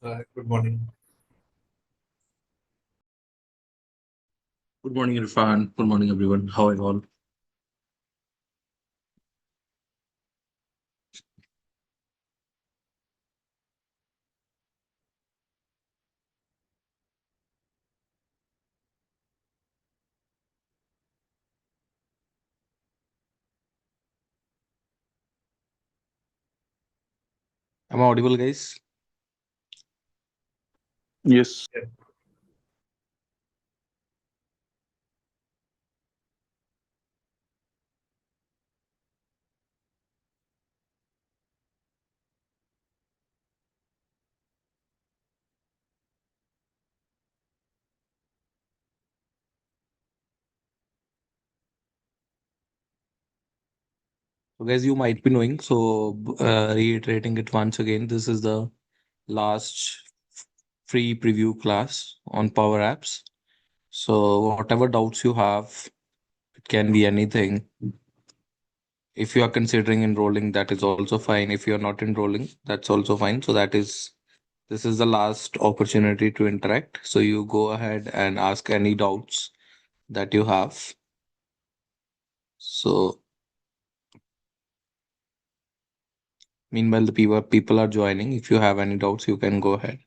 Good morning. Good morning, Irfan. Good morning, everyone. How are you all? Am I audible, guys? Yes. Yeah. So, guys, you might be knowing. Reiterating it once again, this is the last free preview class on Power Apps. So, whatever doubts you have, it can be anything. If you are considering enrolling, that is also fine. If you are not enrolling, that's also fine. This is the last opportunity to interact. So, you go ahead and ask any doubts that you have. So, meanwhile, the people are joining. If you have any doubts, you can go ahead.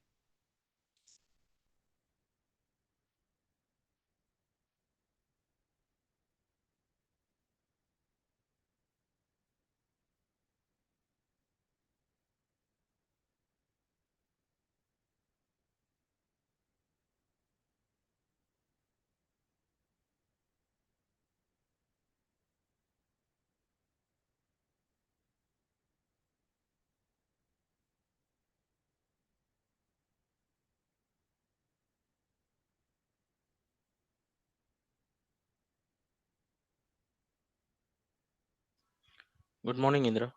Good morning, Indra.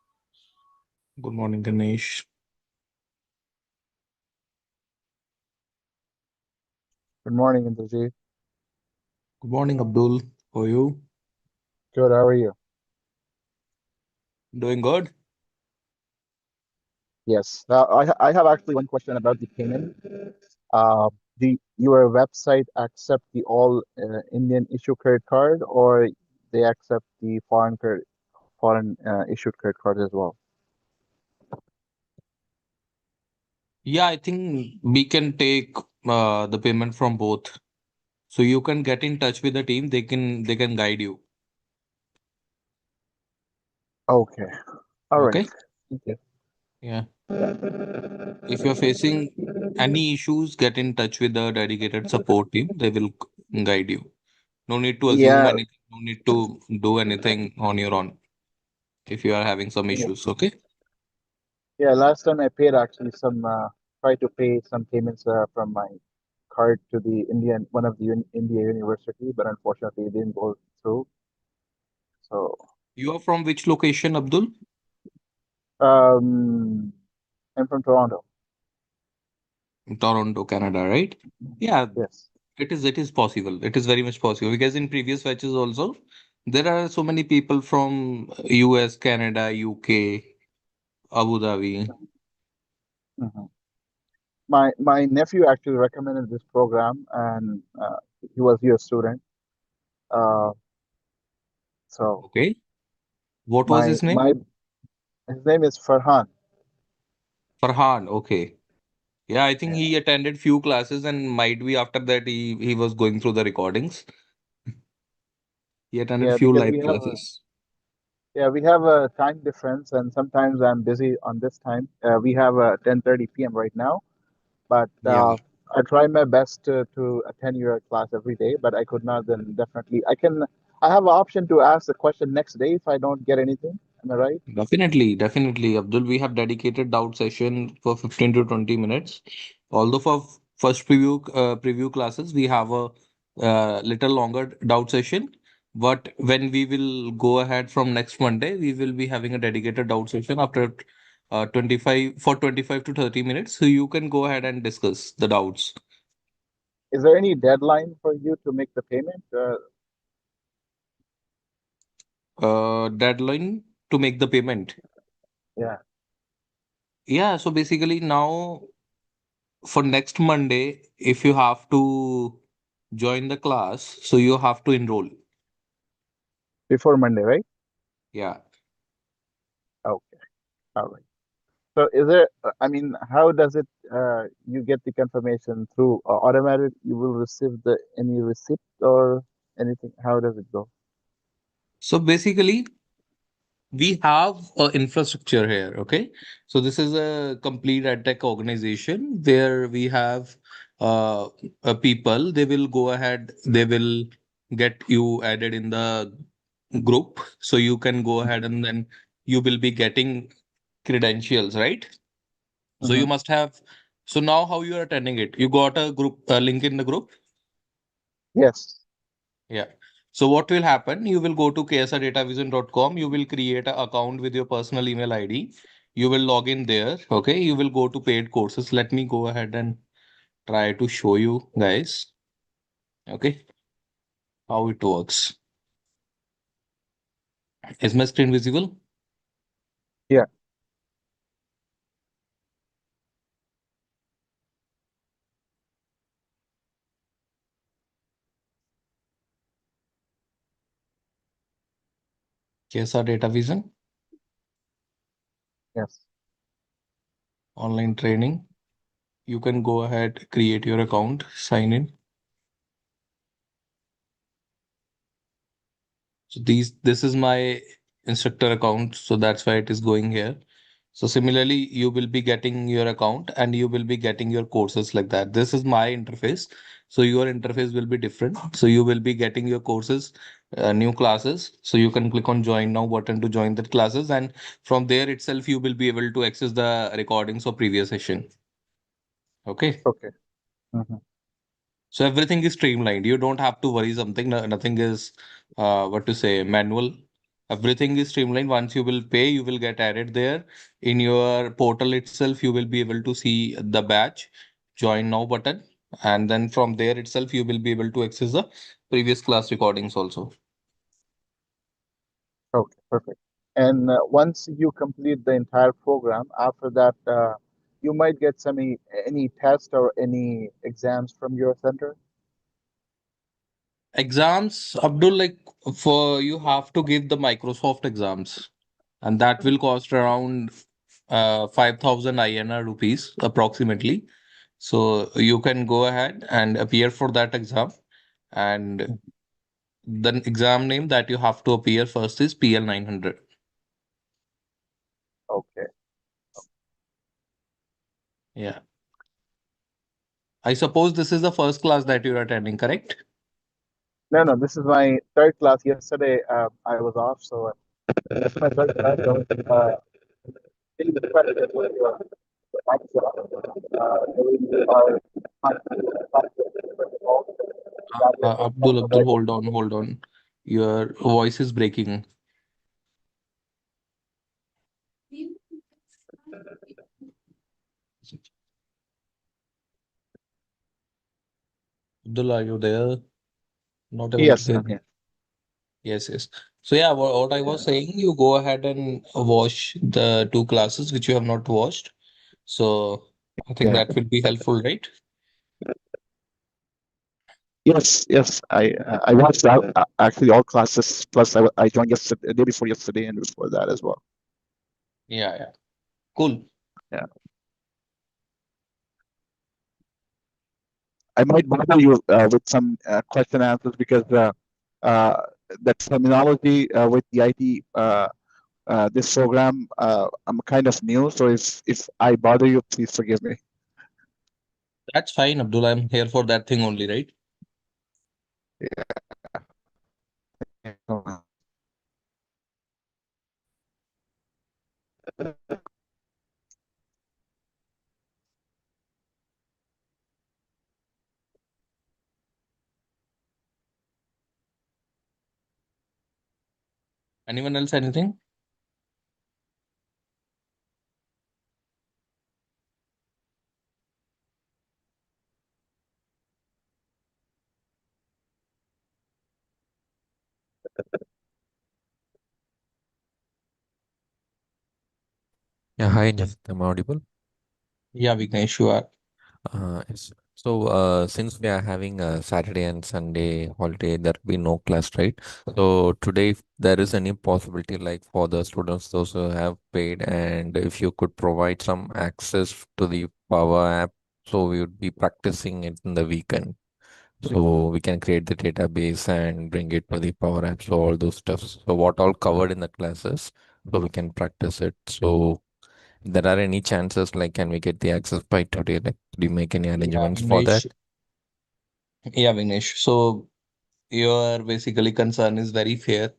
Good morning, Ganesh. Good morning, Indrajit. Good morning, Abdul. How are you? Good, how are you? Doing good? Yes. I have actually one question about the payment. Do your website accept the all Indian issue credit card, or they accept the foreign issued credit card as well? Yeah, I think we can take the payment from both. So you can get in touch with the team. They can guide you. Okay. All right. Okay? Thank you. Yeah. If you're facing any issues, get in touch with the dedicated support team. They will guide you. No need to assume Yeah, anything. No need to do anything on your own if you are having some yeah, issues. Okay? yeah. Last time I paid actually tried to pay some payments from my card to the one of the India university, but unfortunately it didn't go through. So, You are from which location, Abdul? um, I'm from Toronto. Toronto, Canada, right? Yeah, Yes. it is possible. It is very much possible because in previous batches also there are so many people from US, Canada, UK, Abu Dhabi. Mhm. My nephew actually recommended this program, and he was your student. Uh, so Okay. What was my his name? my his name is Farhan. Farhan. Okay. Yeah, I think Yeah, he attended few classes and might be after that he was going through the recordings. He attended yeah, few because live classes. we have a time difference, and sometimes I'm busy on this time. We have 10:30 p.m. right now, but Yeah. I try my best to attend your class every day, but I could not. Then definitely I have an option to ask the question next day if I don't get anything. Am I right? Definitely, definitely, Abdul. We have dedicated doubt session for 15 to 20 minutes. Although for first preview classes, we have a little longer doubt session. But when we will go ahead from next Monday, we will be having a dedicated doubt session after 25 to 30 minutes. So you can go ahead and discuss the doubts. Is there any deadline for you to make the payment? Deadline to make the payment. Yeah. Yeah, so basically now for next Monday, if you have to join the class, so you have to enroll. Before Monday, right? Yeah. Okay. All right. So is there, I mean, how does it, you get the confirmation through automatic, you will receive any receipt or anything? How does it go? So basically, we have infrastructure here. Okay. So this is a complete edtech organization where we have people, they will go ahead, they will get you added in the group. So you can go ahead and then you will be getting credentials, right? So Mm-hmm. you must have. So now how you are attending it? You got a group link in the group? Yes. Yeah. So what will happen? You will go to ksrdatavision.com. You will create an account with your personal email ID. You will log in there. Okay. You will go to paid courses. Let me go ahead and try to show you guys. Okay. How it works. Is my screen visible? Yeah. KSR Datavision Yes. online training. You can go ahead, create your account, sign in. So this is my instructor account. So that's why it is going here. So similarly, you will be getting your account and you will be getting your courses like that. This is my interface. So your interface will be different. So you will be getting your courses, new classes. So you can click on join now button to join the classes. And from there itself, you will be able to access the recordings of previous session. Okay. Okay. Mm-hmm. So everything is streamlined. You don't have to worry something. Nothing is, what to say, manual. Everything is streamlined. Once you will pay, you will get added there. In your portal itself, you will be able to see the badge, join now button. And then from there itself, you will be able to access the previous class recordings also. Okay. Perfect. And once you complete the entire program, after that, you might get any test or any exams from your center. Exams, Abdul, like for you have to give the Microsoft exams, and that will cost around 5,000 INR rupees approximately. So you can go ahead and appear for that exam. And Mhm. the exam name that you have to appear first is PL 900. Okay. Yeah. I suppose this is the first class that you're attending, correct? No, no, this is my third class. Yesterday, I was off, so this is my third class. So, being accredited with your we are Abdul, hold on. Your voice is breaking. Abdul, are you there? Not able to Yes, hear I'm you. here. Yes, yes. So yeah, what I was saying, you go ahead and watch the two classes which you have not watched. So I think Yeah. that will be helpful, right? Yes, yes. I watched that actually all classes. Plus, I joined yesterday, the day before yesterday, and before that as well. Yeah, yeah. Cool. Yeah. I might bother you with some question answers because uh, the terminology with the IT this program I'm kind of new, so if I bother you, please forgive me. That's fine, Abdul. I'm here for that thing only, right? Yeah. Anyone else, anything? Yeah, hi, Jeff. Am I audible? Yeah, Vignesh, you are. Yes. So, since we are having a Saturday and Sunday holiday, there will be no class, right? So today, if there is any possibility, like for the students, those who have paid, and if you could provide some access to the Power App, so we would be practicing it in the weekend. So we can create the database and bring it to the Power App. So all those stuffs. So what all covered in the classes, so we can practice it. So there are any chances, like, can we get the access by today? Like, do you make any Yeah, arrangements for that? Vignesh. Yeah, Vignesh. So your basically concern is very fair.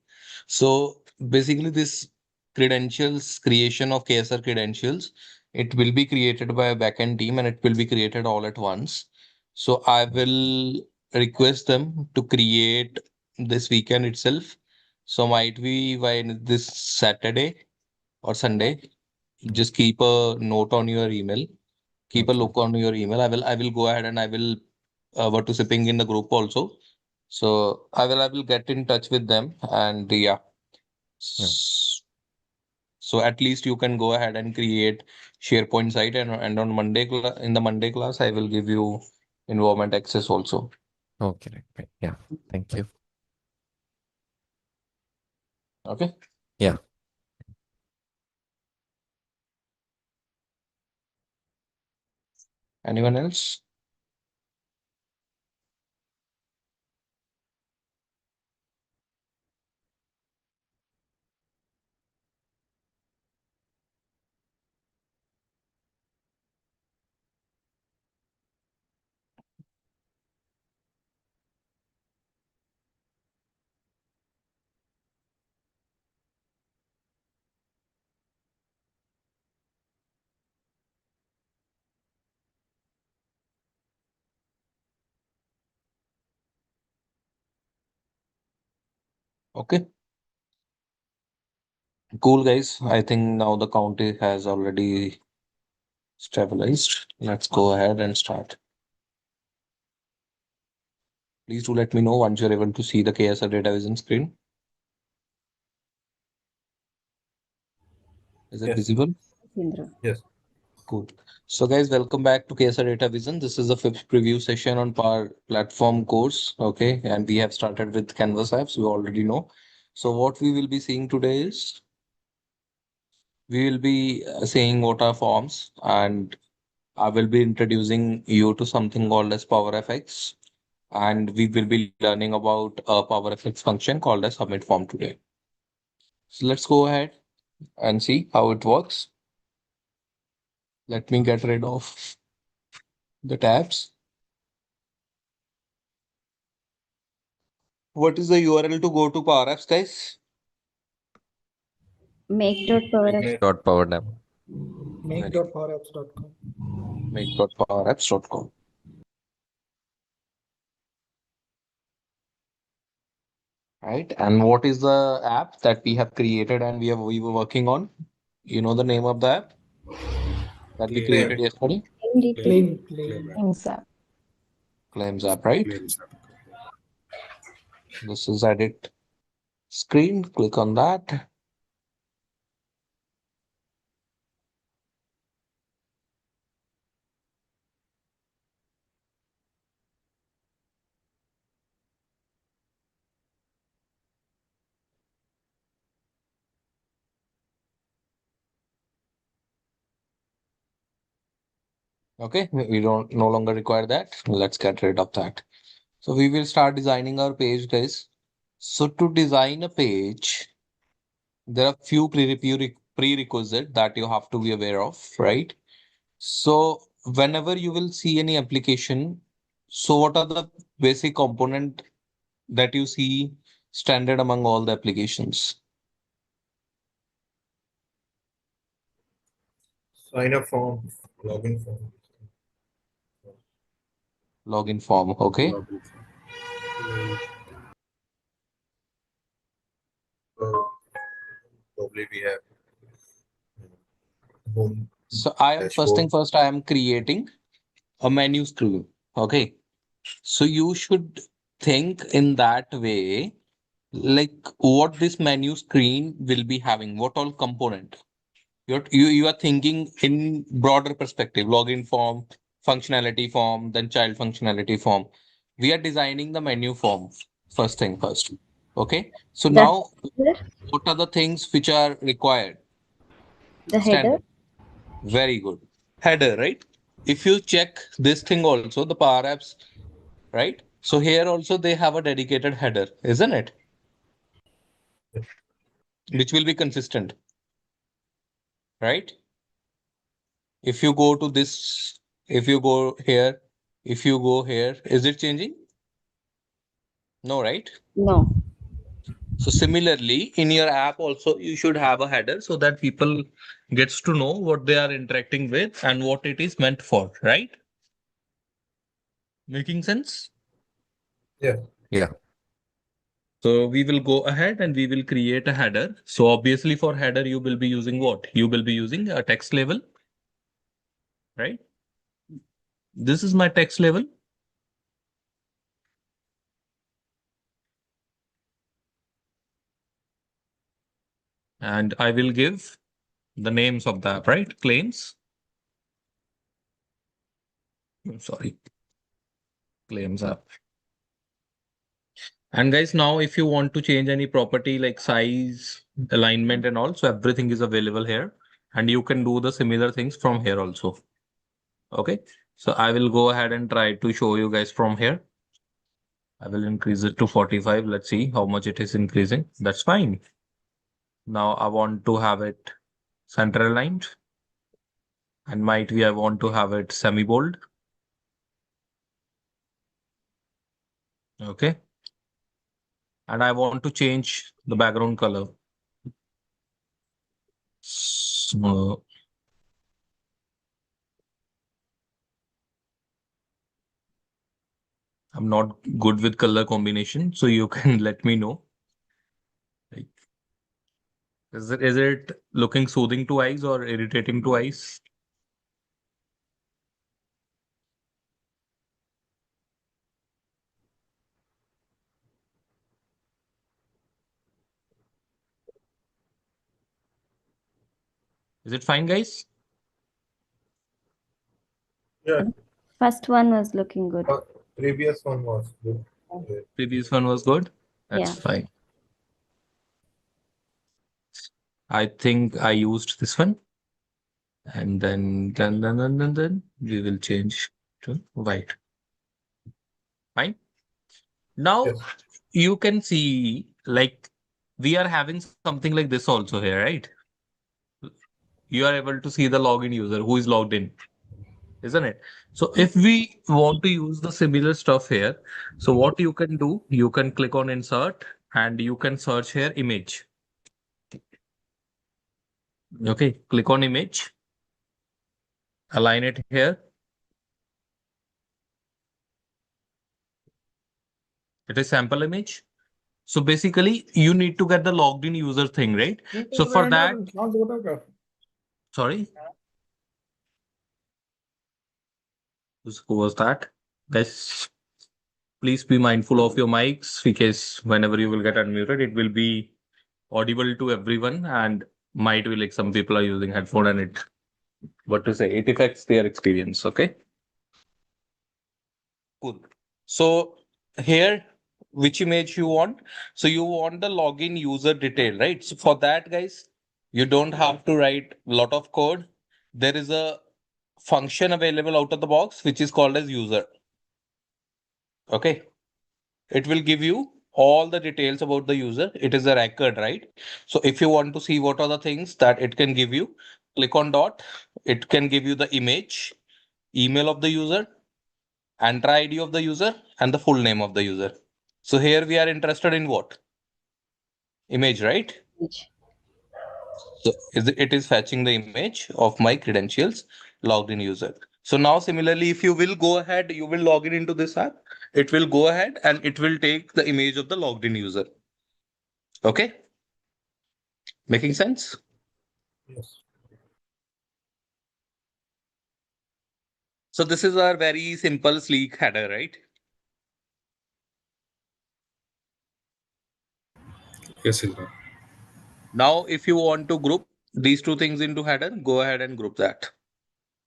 So basically this credentials creation of KSR credentials, it will be created by a backend team and it will be created all at once. So I will request them to create this weekend itself. So might be by this Saturday or Sunday. Just keep a note on your email. Keep a Okay. look on your email. I will go ahead and I will participate in the group also. So I will get in touch with them and yeah. Yeah. So at least you can go ahead and create SharePoint site and on in the Monday class I will give you environment access also. Okay. Right. Yeah. Thank you. Okay. Yeah. Anyone else? Okay. Cool guys. I think now the county has already stabilized. Let's go ahead and start. Please do let me know once you're able to see the KSR Datavision screen. Is it Yes. visible? Indra. Yes. Cool. So guys, welcome back to KSR Datavision. This is the fifth preview session on Power Platform course. Okay, and we have started with Canvas apps. We already know. So what we will be seeing today is we will be saying what are forms, and I will be introducing you to something called as PowerFX, and we will be learning about a PowerFX function called as submit form today. So let's go ahead and see how it works. Let me get rid of the tabs. What is the URL to go to Power Apps, guys? Make.powerapps. Dot Power App. Make.powerapps.com. Make.powerapps.com. Right. And what is the app that we have created and we were working on? You know the name of the app that we Claim. created yesterday? Claim. Claims app, right? This is edit screen. Click on that. Okay, we don't no longer require that. Let's get rid of that. So we will start designing our page, guys. So to design a page, there are few prerequisites that you have to be aware of, right? So whenever you will see any application, so what are the basic component that you see standard among all the applications? Sign up form. Login form. Login form, okay? Login form. So probably we have home So I am first thing dashboard. first, I am creating a menu screen. Okay. So you should think in that way, like what this menu screen will be having, what all component. You are thinking in broader perspective, login form, functionality form, then child functionality form. We are designing the menu form first thing first. Okay. So The now, header, what are the things which are required? the header, Standard. Very good. Header, right? If you check this thing also, the Power Apps, right? So here also they have a dedicated header, isn't it? Which will be consistent, right? If you go to this, if you go here, if you go here, is it changing? No, right? no. So similarly, in your app also, you should have a header so that people gets to know what they are interacting with and what it is meant for, right? Making sense? Yeah. Yeah. So we will go ahead and we will create a header. So obviously for header, you will be using what? You will be using a text label, right? This is my text label. And I will give the names of the app, right? Claims. Sorry. Claims app. And guys, now if you want to change any property like size, alignment and all, so everything is available here. And you can do the similar things from here also. Okay. So I will go ahead and try to show you guys from here. I will increase it to 45. Let's see how much it is increasing. That's fine. Now I want to have it center aligned. And might be I want to have it semi-bold. Okay. And I want to change the background color. So I'm not good with color combination, so you can let me know. Like, is it looking soothing to eyes or irritating to eyes? Is it fine, guys? Yeah. First one was looking good. Previous one was good. Yeah. Previous one was good. That's Yeah. fine. I think I used this one. And then we will change to white. Fine. Now Yes. you can see like we are having something like this also here, right? You are able to see the login user who is logged in, isn't it? So if we want to use the similar stuff here, so what you can do, you can click on insert and you can search here image. Okay, click on image, align it here. It is sample image. So basically you need to get the logged in user thing, right? So for that, sorry, who was that? Guys, please be mindful of your mics because whenever you will get unmuted, it will be audible to everyone and might be like some people are using headphone and it, what to say, it affects their experience. Okay. Cool. So here, which image you want? So you want the login user detail, right? So for that, guys, you don't have to write a lot of code. There is a function available out of the box, which is called as user. Okay. It will give you all the details about the user. It is a record, right? So if you want to see what are the things that it can give you, click on dot. It can give you the image, email of the user, enter ID of the user, and the full name of the user. So here we are interested in what? Image, right? Image. So it is fetching the image of my credentials logged in user. So now similarly, if you will go ahead, you will log in into this app. It will go ahead and it will take the image of the logged in user. Okay. Making sense? Yes. So this is our very simple, sleek header, right? Yes, Indra. Now, if you want to group these two things into header, go ahead and group that.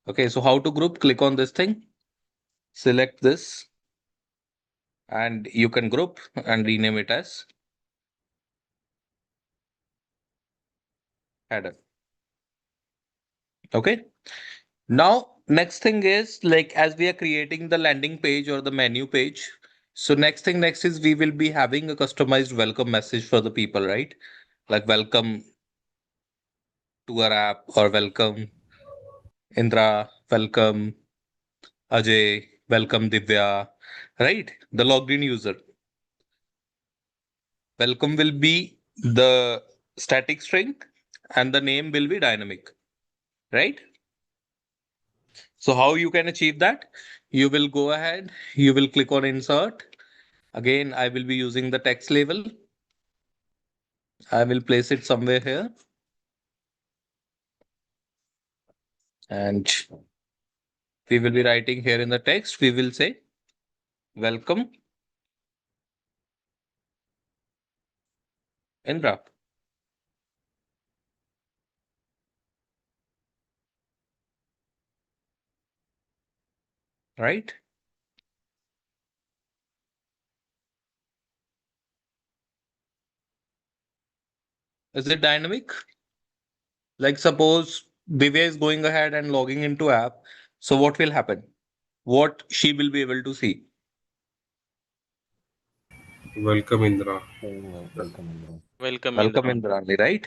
Okay, so how to group? Click on this thing. select this, and you can group and rename it as header. Okay. Now, next thing is like as we are creating the landing page or the menu page. So next is we will be having a customized welcome message for the people, right? Like welcome to our app or welcome Indra, welcome Ajay, welcome Divya, right? The logged in user. Welcome will be the static string and the name will be dynamic, right? So how you can achieve that? You will go ahead, you will click on insert. Again, I will be using the text label. I will place it somewhere here. And we will be writing here in the text, we will say, welcome Indra. Right? Is it dynamic? Like suppose Divya is going ahead and logging into app. So what will happen? What she will be able to see? Welcome, Indra. Welcome, Enrol. Welcome, Welcome Indra. Indra, right?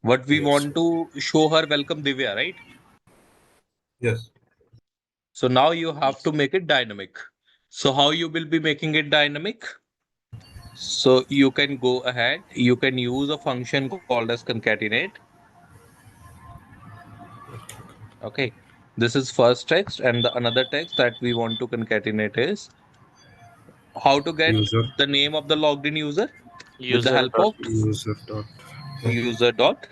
But we Yes. want to show her welcome Divya, right? Yes. So now you have to make it dynamic. So how you will be making it dynamic? So you can go ahead, you can use a function called as concatenate. Okay. This is first text, and the another text that we want to concatenate is how to get User. the name of the logged in user with the User help dot of User dot. user dot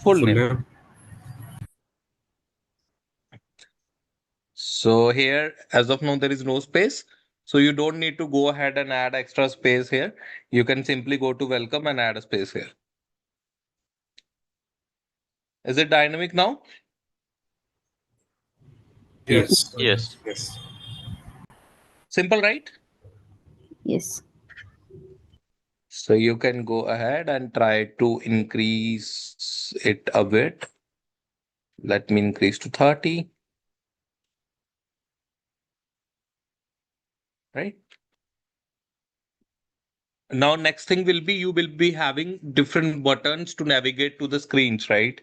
full Full name. name. So here, as of now, there is no space. So you don't need to go ahead and add extra space here. You can simply go to welcome and add a space here. Is it dynamic now? Yes. Yes. Yes. Simple, right? Yes. So you can go ahead and try to increase it a bit. Let me increase to 30, right? Now, next thing will be you will be having different buttons to navigate to the screens, right?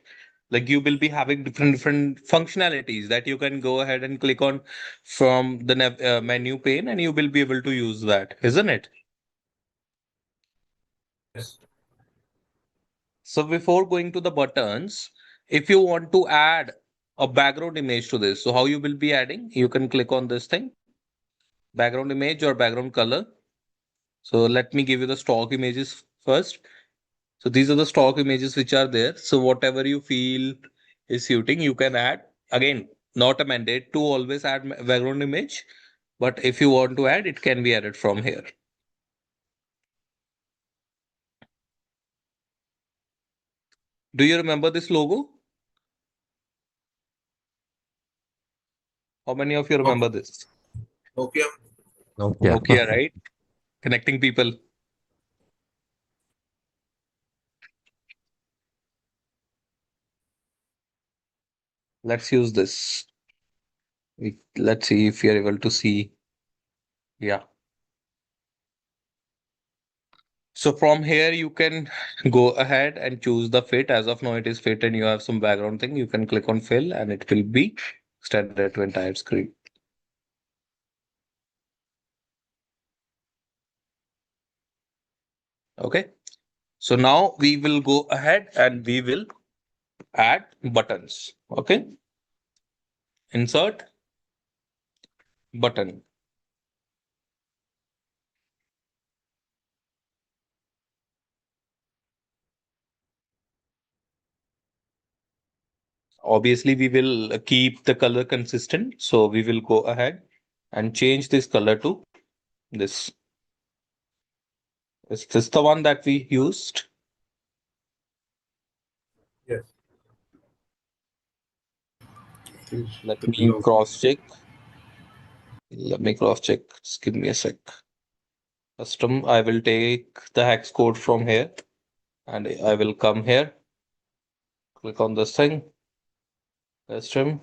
Like you will be having different functionalities that you can go ahead and click on from the menu pane, and you will be able to use that, isn't it? Yes. So before going to the buttons, if you want to add a background image to this, so how you will be adding? You can click on this thing, background image or background color. So let me give you the stock images first. So these are the stock images which are there. So whatever you feel is suiting, you can add. Again, not a mandate to always add background image, but if you want to add, it can be added from here. Do you remember this logo? How many of you remember Okay. this? Okay. Okay. Nokia, right? Connecting people. Let's use this. Let's see if you're able to see. Yeah. So from here, you can go ahead and choose the fit. As of now, it is fit and you have some background thing. You can click on fill and it will be extended to entire screen. Okay. So now we will go ahead and we will add buttons. Okay. Insert button. Obviously, we will keep the color consistent. So we will go ahead and change this color to this. Is this the one that we used? Yes. Let The me below. cross check. Let me cross check. Just give me a sec. Custom, I will take the hex code from here and I will come here, click on this thing, custom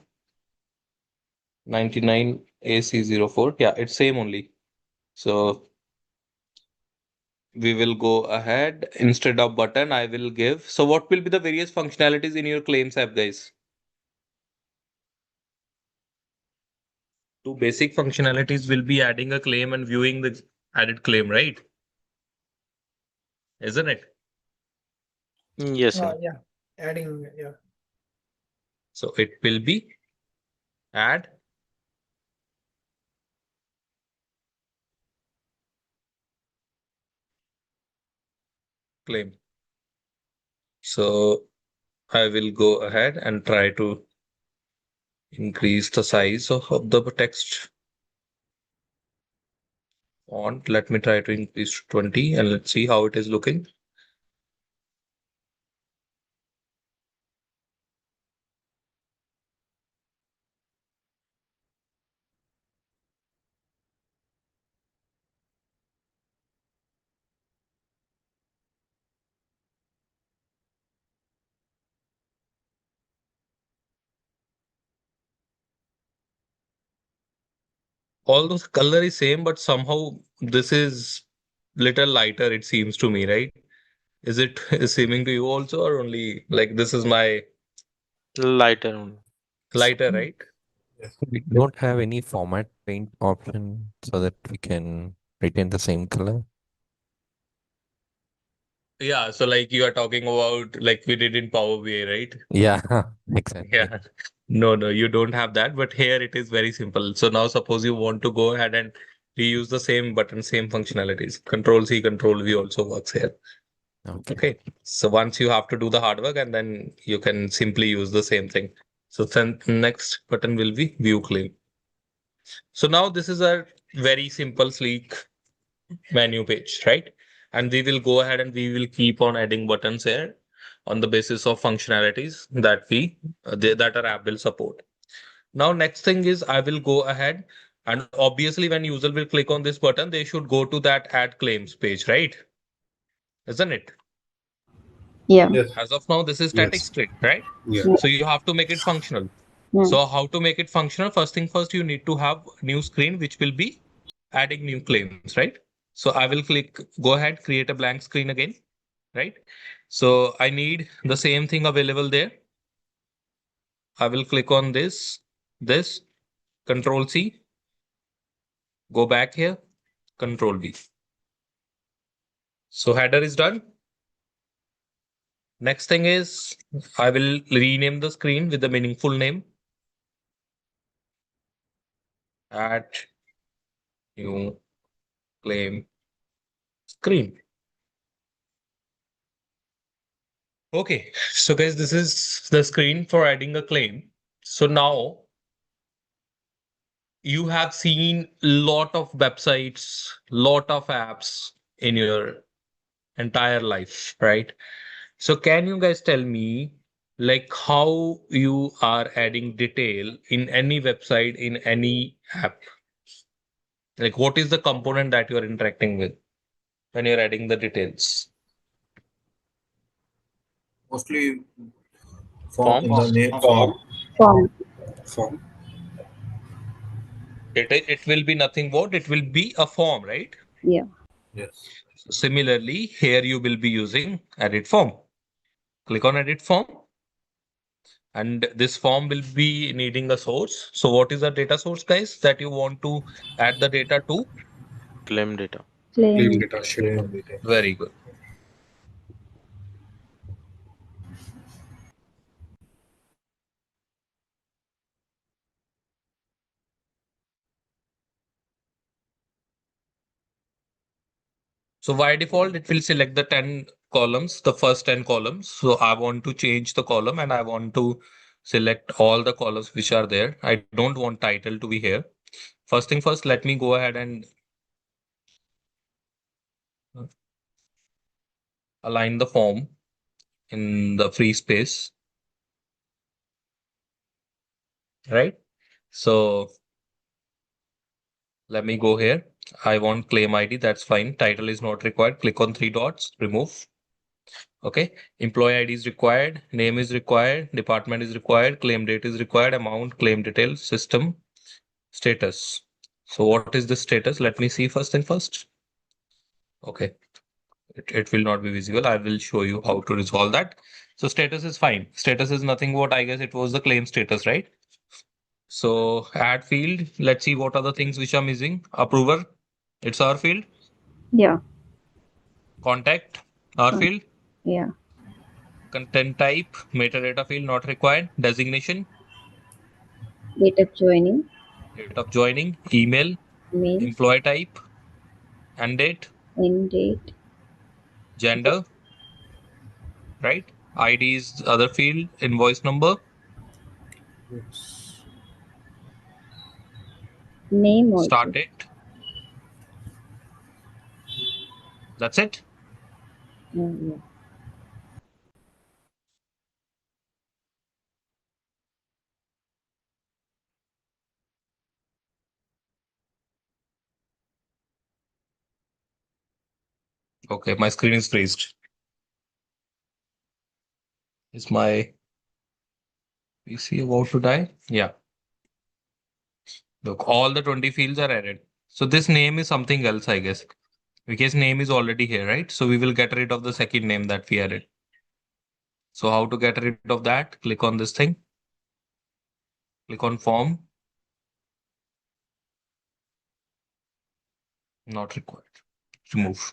99AC04. Yeah, it's same only. So we will go ahead. Instead of button, I will give. So what will be the various functionalities in your claims app, guys? Two basic functionalities will be adding a claim and viewing the added claim, right? Isn't it? Yes, sir. Yeah. Adding, yeah. So it will be add claim. So I will go ahead and try to increase the size of the text font. Let me try to increase to 20 and let's see how it is looking. Although the color is same, but somehow this is little lighter, it seems to me, right? Is it seeming to you also, or only like this is my Lighter only. So lighter, right? Yes. we don't have any format paint option so that we can retain the same color. Yeah, so like you are talking about like we did in Power BI, right? Yeah, exactly. Yeah. No, no, you don't have that, but here it is very simple. So now suppose you want to go ahead and reuse the same button, same functionalities. Control C, Control V also works here. Okay. Okay. So once you have to do the hard work and then you can simply use the same thing. So then next button will be view claim. So now this is a very simple, sleek menu page, right? And we will go ahead and we will keep on adding buttons here on the basis of functionalities that that our app will support. Now, next thing is I will go ahead and obviously when user will click on this button, they should go to that add claims page, right? Isn't it? Yeah. Yes. As of now, this is static Yes. script, right? Yeah. Yeah. So you have to make it functional. Mm. So how to make it functional? First thing first, you need to have new screen, which will be adding new claims, right? So I will go ahead, create a blank screen again, right? So I need the same thing available there. I will click on this, Control C, go back here, Control V. So header is done. Next thing is I will rename the screen with the meaningful name. Add new claim screen. Okay, so guys, this is the screen for adding a claim. So now you have seen lot of websites, lot of apps in your entire life, right? So can you guys tell me like how you are adding detail in any website, in any app? Like what is the component that you are interacting with when you're adding the details? Mostly form in the Forms. name form. Form. Form. It will be nothing but it will be a form, right? Yeah. Yes. So similarly, here you will be using edit form. Click on edit form. And this form will be needing a source. So what is the data source, guys, that you want to add the data to? Claim data. Claim Claim. data, share data. Very good. So by default, it will select the 10 columns, the first 10 columns. So I want to change the column and I want to select all the columns which are there. I don't want title to be here. First thing first, let me go ahead and align the form in the free space, right? So Let me go here. I want claim ID. That's fine. Title is not required. Click on three dots, remove. Okay. Employee ID is required. Name is required. Department is required. Claim date is required. Amount, claim details, system, status. So what is the status? Let me see first and first. Okay. It will not be visible. I will show you how to resolve that. So status is fine. Status is nothing what I guess it was the claim status, right? So add field. Let's see what are the things which are missing. Approver. It's our field. Yeah. Contact. Our Con- field. Yeah. Content type. Metadata field not required. Designation. Date of joining. Date of joining. Email. Mail. Employee type. End date. End date. Gender. Right. ID is other field. Invoice number. Yes. Name also. Start date. That's it. Yeah. Okay, my screen is freezed. Is my PC about to die? Yeah. Look, all the 20 fields are added. So this name is something else, I guess. Because name is already here, right? So we will get rid of the second name that we added. So how to get rid of that? Click on this thing. Click on form. Not required. Remove.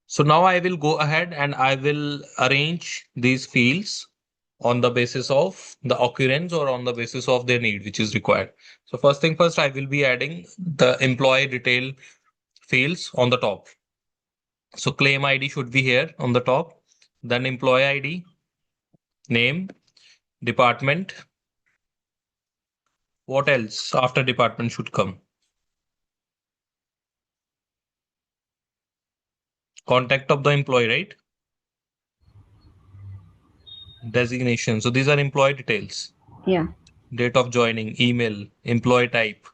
So now I will go ahead and I will arrange these fields on the basis of the occurrence or on the basis of their need, which is required. So first thing first, I will be adding the employee detail fields on the top. So claim ID should be here on the top. Then employee ID, name, department. What else after department should come? Contact of the employee, right? Designation. So these are employee details. Yeah. Date of joining, email, employee type.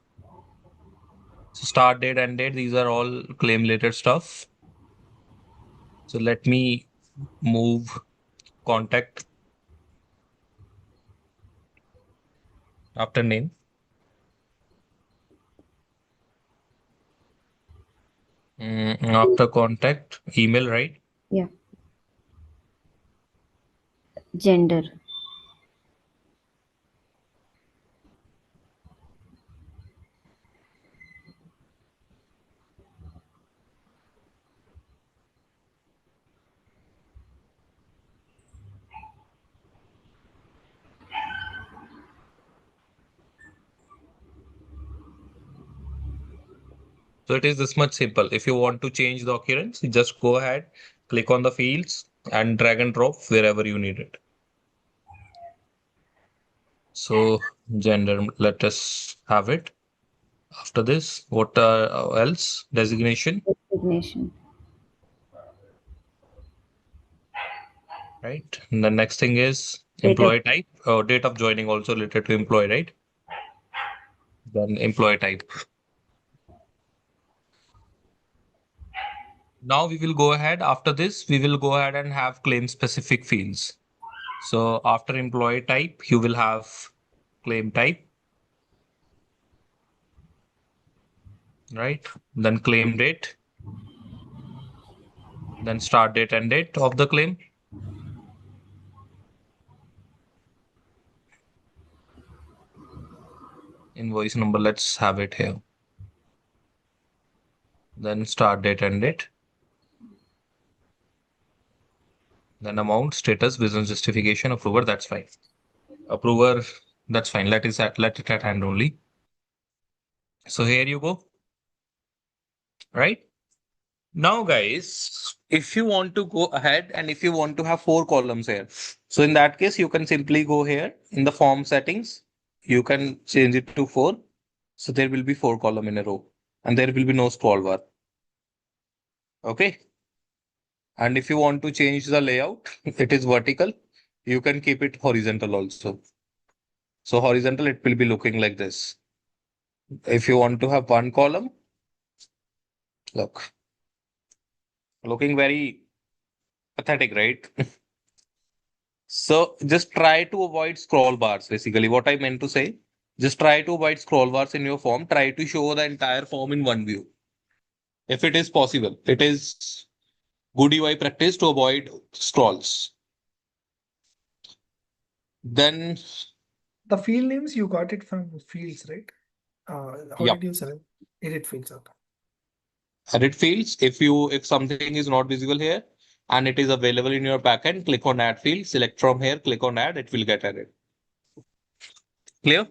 So start date, end date, these are all claim related stuff. So let me move contact after name. After contact, email, right? Yeah. Gender. So it is this much simple. If you want to change the occurrence, you just go ahead, click on the fields and drag and drop wherever you need it. So gender, let us have it. After this, what else? Designation, Designation. right? And the next thing is Date of- employee type, date of joining also related to employee, right? Then employee type. Now we will go ahead. After this, we will go ahead and have claim specific fields. So after employee type, you will have claim type, right? Then claim date, then start date and date of the claim. Invoice number, let's have it here. Then start date and date. Then amount, status, business justification, approver, that's fine. Approver, that's fine. Let it at hand only. So here you go. Right? Now, guys, if you want to go ahead and if you want to have 4 columns here, so in that case, you can simply go here in the form settings. You can change it to 4. So there will be 4 columns in a row and there will be no scroll bar. Okay. And if you want to change the layout, it is vertical. You can keep it horizontal also. So horizontal, it will be looking like this. If you want to have 1 column, Look, looking very pathetic, right? So just try to avoid scroll bars. Basically, what I meant to say, just try to avoid scroll bars in your form. Try to show the entire form in one view. If it is possible, it is good UI practice to avoid scrolls. Then, The field names you got it from fields, right? How yeah, did you select edit fields? Okay. edit fields. If something is not visible here and it is available in your backend, click on add field, select from here, click on add, it will get added. Clear?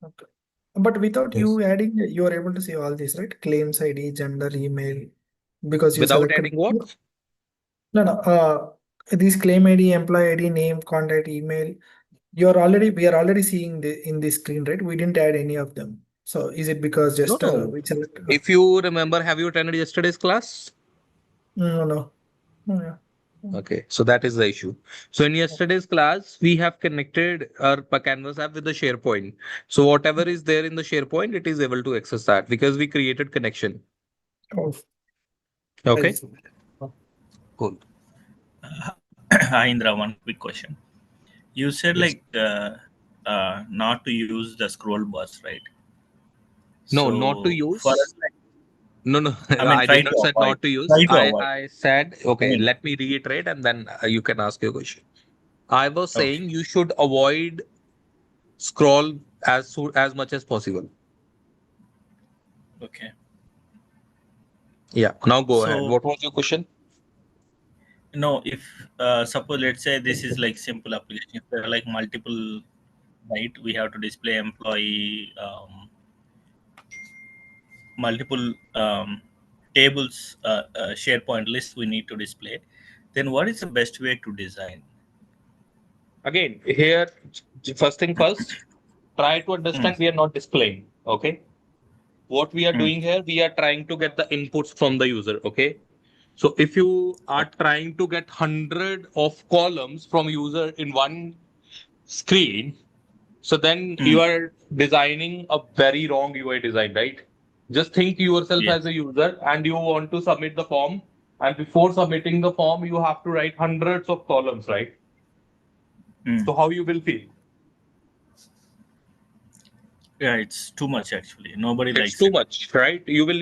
Okay. But without Yes. you adding, you are able to see all these, right? Claims ID, gender, email, because you Without selected. adding what? No. These claim ID, employee ID, name, contact, email. We are already seeing in this screen, right? We didn't add any of them. So is it because No, just no. we select? If you remember, have you attended yesterday's class? No. Yeah. Okay, so that is the issue. So in yesterday's class, we have connected our Canvas app with the SharePoint. So whatever is there in the SharePoint, it is able to access that because we created connection. Oh, Okay, see. cool. Hi, Indra, one quick question. You said Yes. not to use the scroll bars, right? No, not to So use. for us, No. I mean, I try did to not say avoid. not to use. Try to avoid. I said, I okay, mean, let me reiterate and then you can ask your question. I was okay. saying you should avoid scroll as much as possible. Okay. Yeah, now go ahead. So What was your question? no, if suppose let's say this is like simple application. If there are like multiple, right? We have to display employee, multiple tables, SharePoint list we need to display. Then what is the best way to design? Again, here, first thing first, try to understand we are not displaying. Okay. What we are doing here, we are trying to get the inputs from the user. Okay. So if you are trying to get 100 of columns from user in one screen, so then you are designing a very wrong UI design, right? Just think yourself Yeah. as a user and you want to submit the form. And before submitting the form, you have to write hundreds of columns, right? So how you will feel? Yeah, it's too much actually. Nobody It's likes too it. much, right? You will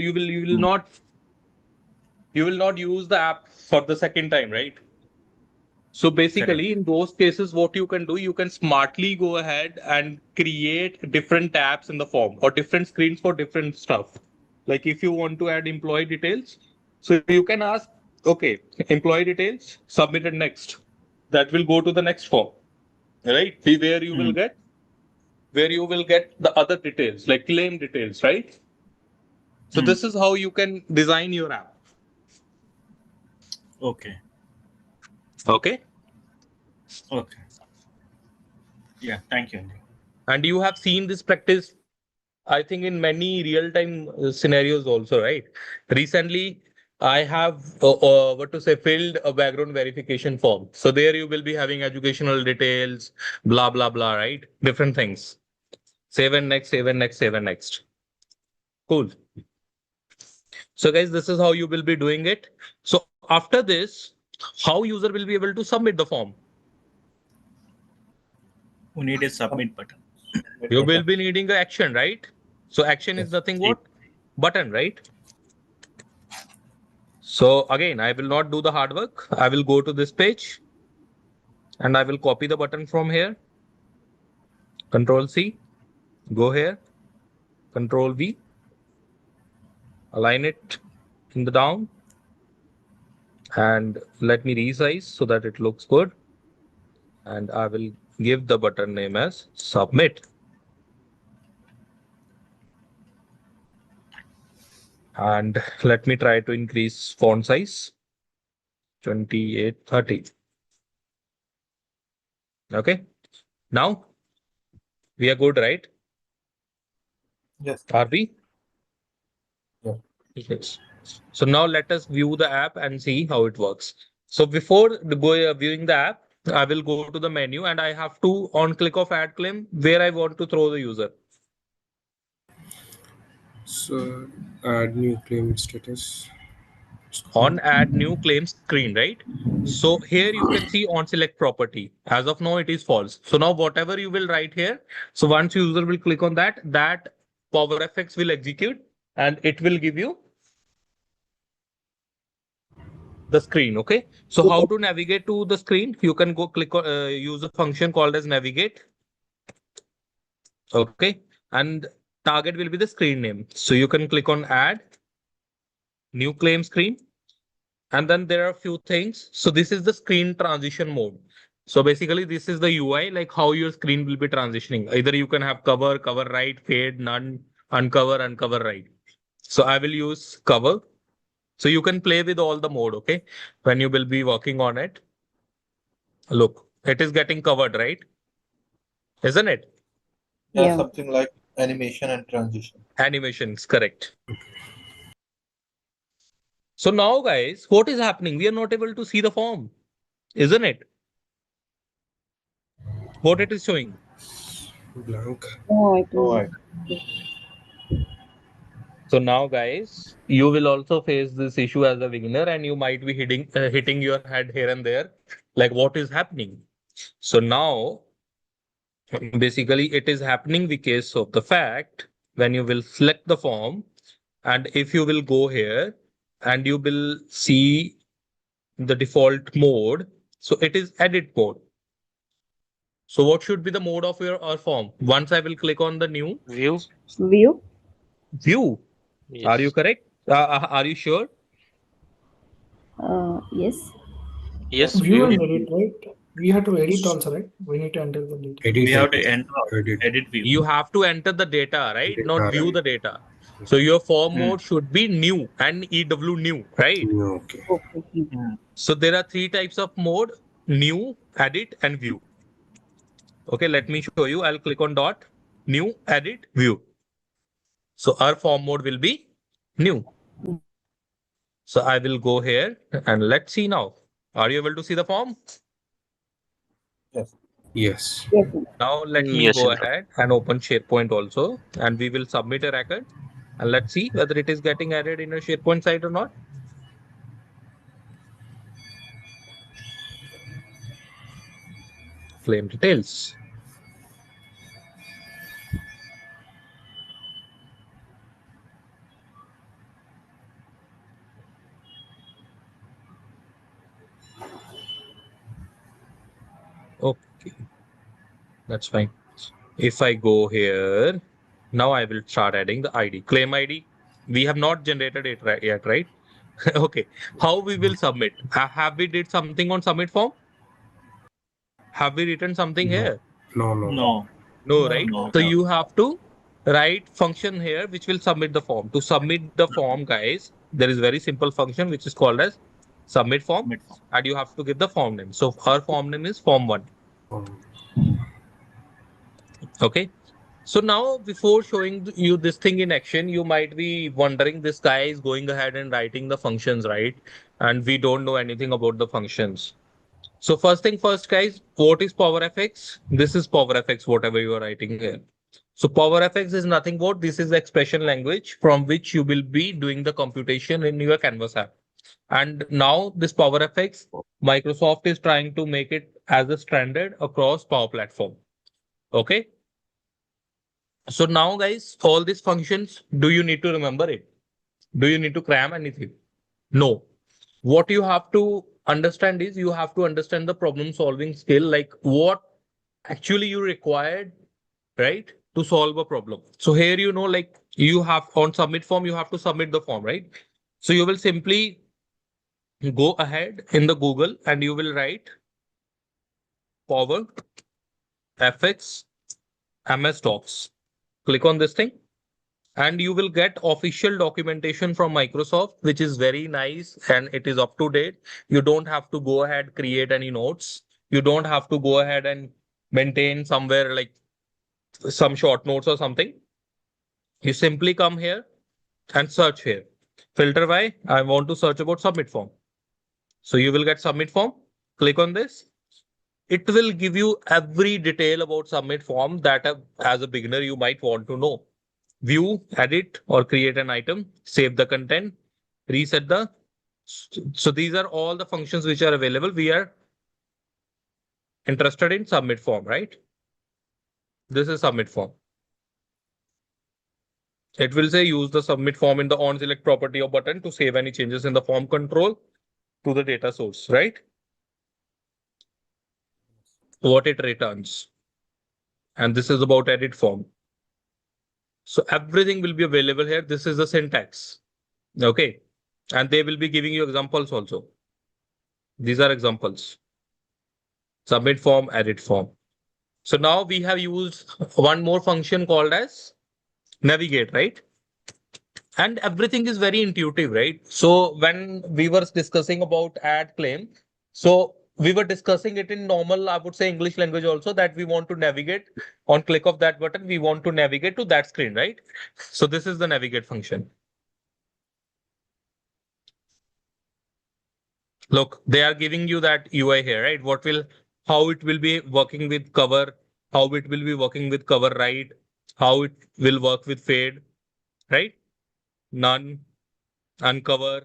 not use the app for the second time, right? So basically, Correct. in those cases, what you can do, you can smartly go ahead and create different tabs in the form or different screens for different stuff. Like if you want to add employee details, so you can ask, okay, employee details, submitted next. That will go to the next form, right? Where you will get the other details, like claim details, right? So this is how you can design your app. Okay. Okay. Okay. Yeah, thank you. And you have seen this practice, I think, in many real-time scenarios also, right? Recently, I have filled a background verification form. So there you will be having educational details, blah, blah, blah, right? Different things. Save and next, save and next, save and next. Cool. So guys, this is how you will be doing it. So after this, how user will be able to submit the form? We need a submit button. You will be needing an action, right? So action is nothing what? Button, right? So again, I will not do the hard work. I will go to this page and I will copy the button from here. Control C, go here, Control V, align it in the down and let me resize so that it looks good. And I will give the button name as submit. And let me try to increase font size 2830. Okay. Now we are good, right? Yes. Are we? Yeah. Yes. So now let us view the app and see how it works. So before viewing the app, I will go to the menu and I have to on click of add claim where I want to throw the user. So add new claim status. On add new claim screen, right? So here you can see on select property. As of now, it is false. So now whatever you will write here, so once user will click on that, that PowerFX will execute and it will give you the screen. Okay. So how to navigate to the screen? You can go click on use a function called as navigate. Okay. And target will be the screen name. So you can click on add new claim screen. And then there are a few things. So this is the screen transition mode. So basically this is the UI, like how your screen will be transitioning. Either you can have cover, cover right, fade, none, uncover, uncover right. So I will use cover. So you can play with all the mode, okay? When you will be working on it. Look, it is getting covered, right? Isn't it? Yeah, something like animation and transition. Animations, correct. So now guys, what is happening? We are not able to see the form, isn't it? What it is showing? Blank. Oh, So now guys, you will also face this issue as a beginner and you might be hitting your head here and there. Like what is happening? So now, basically it is happening because of the fact when you will select the form and if you will go here and you will see the default mode. So it is edit mode. So what should be the mode of our form? Once I will click on the new View. view. Yes. Are you correct? Are you sure? Yes. Yes. View and View. edit, right? We have to edit also, right? We need to enter the data. Edit. We have to enter edit view. You have to enter the data, right? Data, Not view right. the data. So your form mode should be new and EW new, right? Okay. Okay. So there are three types of mode: new, edit, and view. Okay, let me show you. I'll click on dot, new, edit, view. So our form mode will be new. So I will go here and let's see now. Are you able to see the form? Yes. Yes. Now let me Yes, go Indra. ahead and open SharePoint also, and we will submit a record and let's see whether it is getting added in a SharePoint site or not. Claim details. Okay, that's fine. If I go here, now I will start adding the ID. Claim ID. We have not generated it yet, right? Okay. How we will submit? Have we did something on submit form? Have we written something here? No. No, right? No. So you have to write function here which will submit the form. To submit the form, guys, there is very simple function which is called as submit form, and you have to give the form name. So our form name is form1. Okay. So now before showing you this thing in action, you might be wondering this guy is going ahead and writing the functions, right? And we don't know anything about the functions. So first thing first, guys, what is PowerFX? This is PowerFX, whatever you are writing here. So PowerFX is nothing but this is the expression language from which you will be doing the computation in your Canvas app. And now this PowerFX, Microsoft is trying to make it as a standard across Power Platform. Okay. So now guys, all these functions, do you need to remember it? Do you need to cram anything? No. What you have to understand is you have to understand the problem solving skill, like what actually you required, right? To solve a problem. So here, like you have on submit form, you have to submit the form, right? So you will simply go ahead in the Google and you will write Power FX MS Docs. Click on this thing and you will get official documentation from Microsoft, which is very nice and it is up to date. You don't have to go ahead, create any notes. You don't have to go ahead and maintain somewhere like some short notes or something. You simply come here and search here. Filter by, I want to search about submit form. So you will get submit form. Click on this. It will give you every detail about submit form that as a beginner you might want to know. view, edit, or create an item, save the content, reset the. So these are all the functions which are available. We are interested in submit form, right? This is submit form. It will say use the submit form in the on select property of button to save any changes in the form control to the data source, right? What it returns. And this is about edit form. So everything will be available here. This is the syntax. Okay. And they will be giving you examples also. These are examples. Submit form, edit form. So now we have used one more function called as navigate, right? And everything is very intuitive, right? So when we were discussing about add claim, so we were discussing it in normal, I would say English language also, that we want to navigate on click of that button. We want to navigate to that screen, right? So this is the navigate function. Look, they are giving you that UI here, right? How it will be working with cover, how it will be working with cover right, how it will work with fade, right? None, uncover,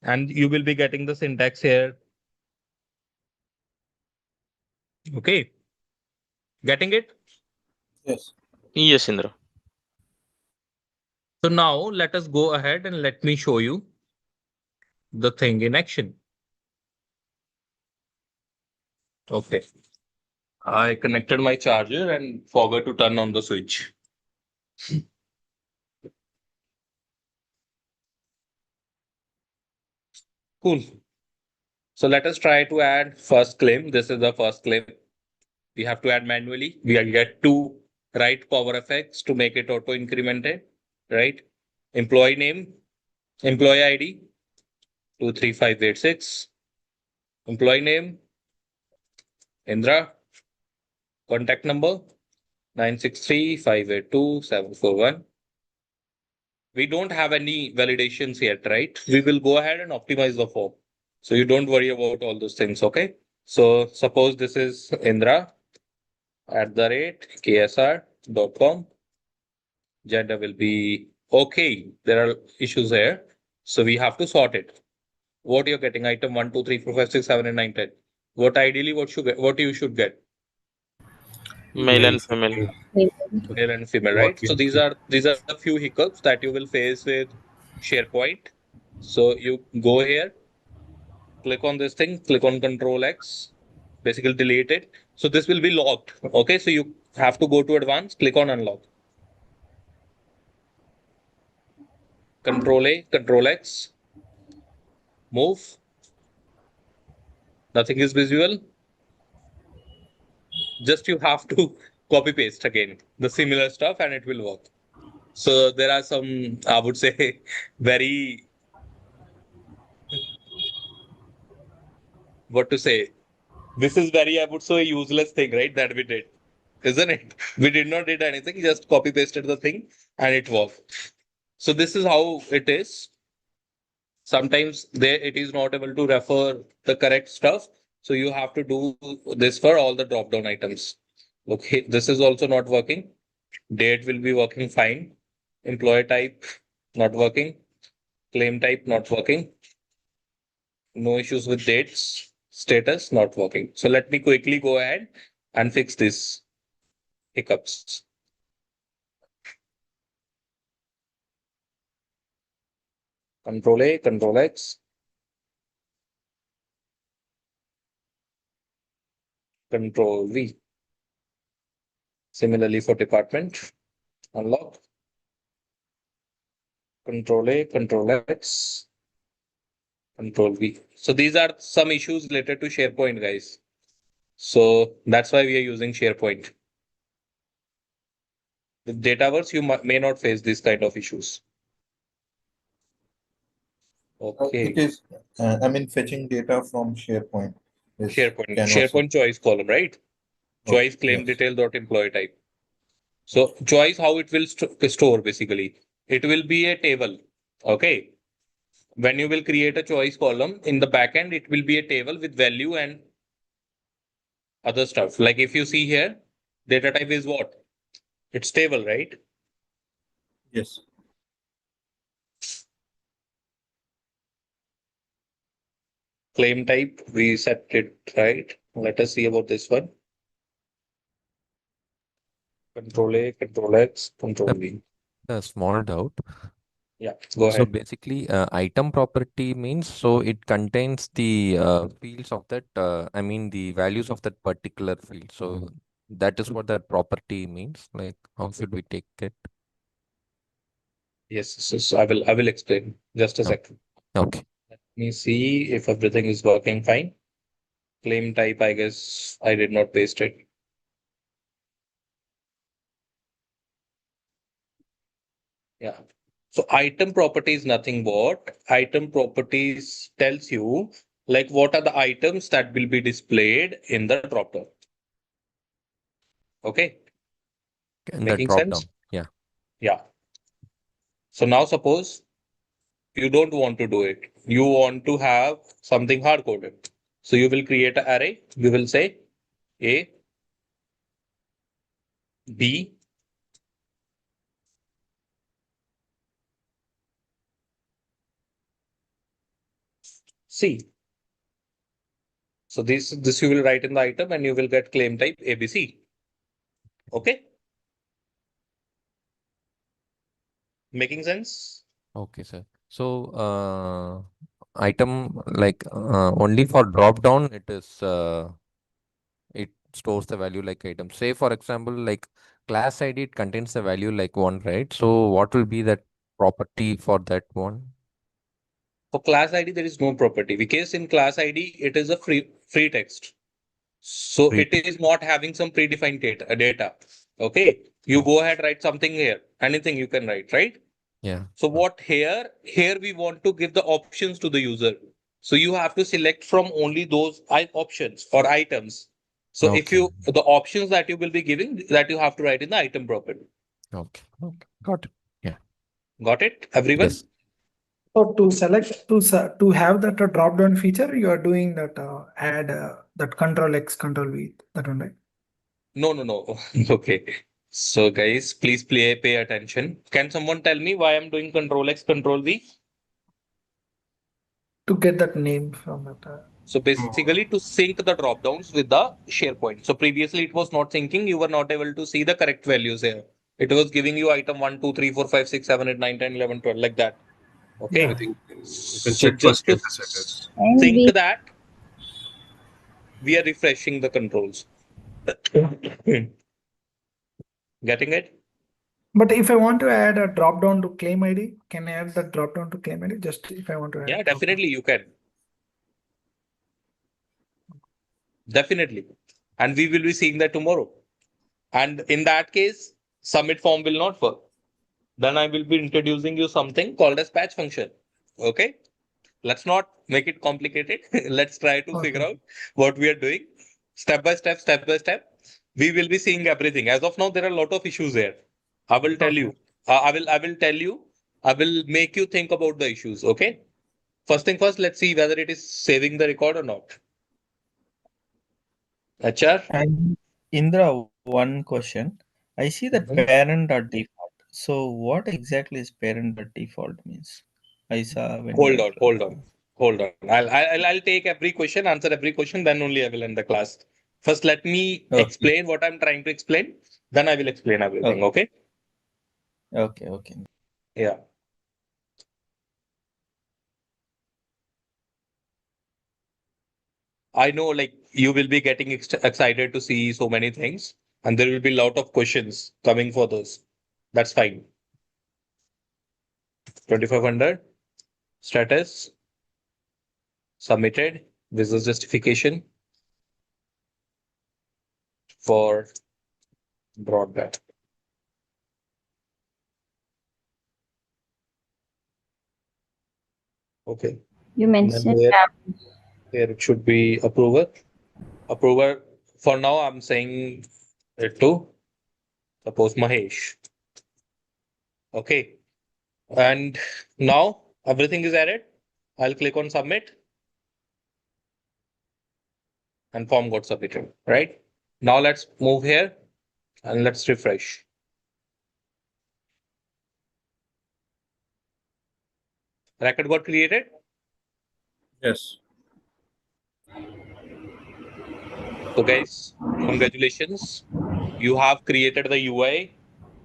and you will be getting the syntax here. Okay. Getting it? Yes. Yes, Indra. So now let us go ahead and let me show you the thing in action. Okay. I connected my charger and forgot to turn on the switch. Cool. So let us try to add first claim. This is the first claim. We have to add manually. We get to write powerapps to make it auto incremented, right? Employee name, employee ID, 23586. Employee name, Indra. Contact number, 963-582-741. We don't have any validations yet, right? We will go ahead and optimize the form. So you don't worry about all those things, okay? So suppose this is Indra @KSR.com. Gender will be okay. There are issues here. So we have to sort it. What you're getting, item 1, 2, 3, 4, 5, 6, 7, and 9, 10. What ideally what you should get? Male and female. Male and female, right? So these are the few hiccups that you will face with SharePoint. So you go here, click on this thing, click on Control X, basically delete it. So this will be locked. Okay, so you have to go to advanced, click on unlock. Control A, Control X, move. Nothing is visual. Just you have to copy paste again the similar stuff and it will work. So there are some, I would say, very, what to say, this is very, I would say, useless thing, right? That we did, isn't it? We did not did anything, just copy pasted the thing and it worked. So this is how it is. Sometimes it is not able to refer the correct stuff. So you have to do this for all the drop down items. Okay, this is also not working. Date will be working fine. Employee type not working. Claim type not working. No issues with dates. Status not working. So let me quickly go ahead and fix this hiccups. Control A, Control X. Control V. Similarly for department, unlock. Control A, Control X. Control V. So these are some issues related to SharePoint, guys. So that's why we are using SharePoint. With Dataverse, you may not face these kind of issues. Okay. It is, fetching data from SharePoint. SharePoint choice column, right? Choice claim yes. detail dot employee type. So choice, how it will store basically. It will be a table. Okay. When you will create a choice column in the backend, it will be a table with value and other stuff. Like if you see here, data type is what? It's table, right? Yes. Claim type, we set it right. Let us see about this one. Control A, Control X, Control V. A small doubt. Yeah, go So ahead. basically, item property means so it contains the fields of that, I mean the values of that particular field. So that is what that property means. Like, how should we take it? Yes, so I will explain. Just a Oh, second. okay. Let me see if everything is working fine. Claim type, I guess I did not paste it. Yeah. So item property is nothing but item properties tells you like what are the items that will be displayed in the dropdown. Okay, And the making drop sense? down. Yeah. Yeah. So now suppose you don't want to do it. You want to have something hard coded. So you will create an array. You will say A, B, C. So this you will write in the item and you will get claim type ABC. Okay, making sense? Okay, sir. So item like only for drop down, it stores the value like item. Say for example, like class ID, it contains the value like one, right? So what will be that property for that one? For class ID, there is no property because in class ID, it is a free text. So Free it text. is not having some predefined data. Okay. You Oh, go ahead, write something here. Anything you can write, right? yeah. So what here we want to give the options to the user. So you have to select from only those options or items. So if Okay. the options that you will be giving that you have to write in the item property. Okay. Okay. Got it. Yeah. Got it, everyone? Yes. So to select to have that drop down feature, you are doing that add that control X, control V, that one, right? No. Okay. So guys, please pay attention. Can someone tell me why I'm doing Control X, Control V? To get that name from that. So basically to sync the drop downs with the SharePoint. So previously it was not syncing. You were not able to see the correct values here. It was giving you item 1, 2, 3, 4, 5, 6, 7, 8, 9, 10, 11, 12, like that. Yeah. Okay. I think you can So check for just to status, I guess. And sync we that, we are refreshing the controls. Getting it? But if I want to add a drop down to claim ID, can I add the drop down to claim ID? Just if I want to add Yeah, drop down. definitely you can. Definitely. And we will be seeing that tomorrow. And in that case, submit form will not work. Then I will be introducing you something called as patch function. Okay. Let's not make it complicated. Let's try to figure Okay. out what we are doing step by step, step by step. We will be seeing everything. As of now, there are a lot of issues here. I will tell Okay. you. I will tell you. I will make you think about the issues. Okay. First thing first, let's see whether it is saving the record or not. HR. And Indra, one question. I see that Mhm. parent.default. So what exactly is parent.default means? I saw when you Hold are on, hold on, hold on. I'll take every question, answer every question, then only I will end the class. First, let me okay. explain what I'm trying to explain. Then I will explain everything. Okay. Okay? Okay. Yeah. I know, like you will be getting excited to see so many things, and there will be a lot of questions coming for those. That's fine. 2500 status submitted. Business justification for broadband. Okay. you And then mentioned here it should be approver. Approver. For now, I'm saying it to suppose Mahesh. Okay. And now everything is added. I'll click on submit and form got submitted. Right. Now let's move here and let's refresh. Record got created? Yes. So guys, congratulations. You have created the UI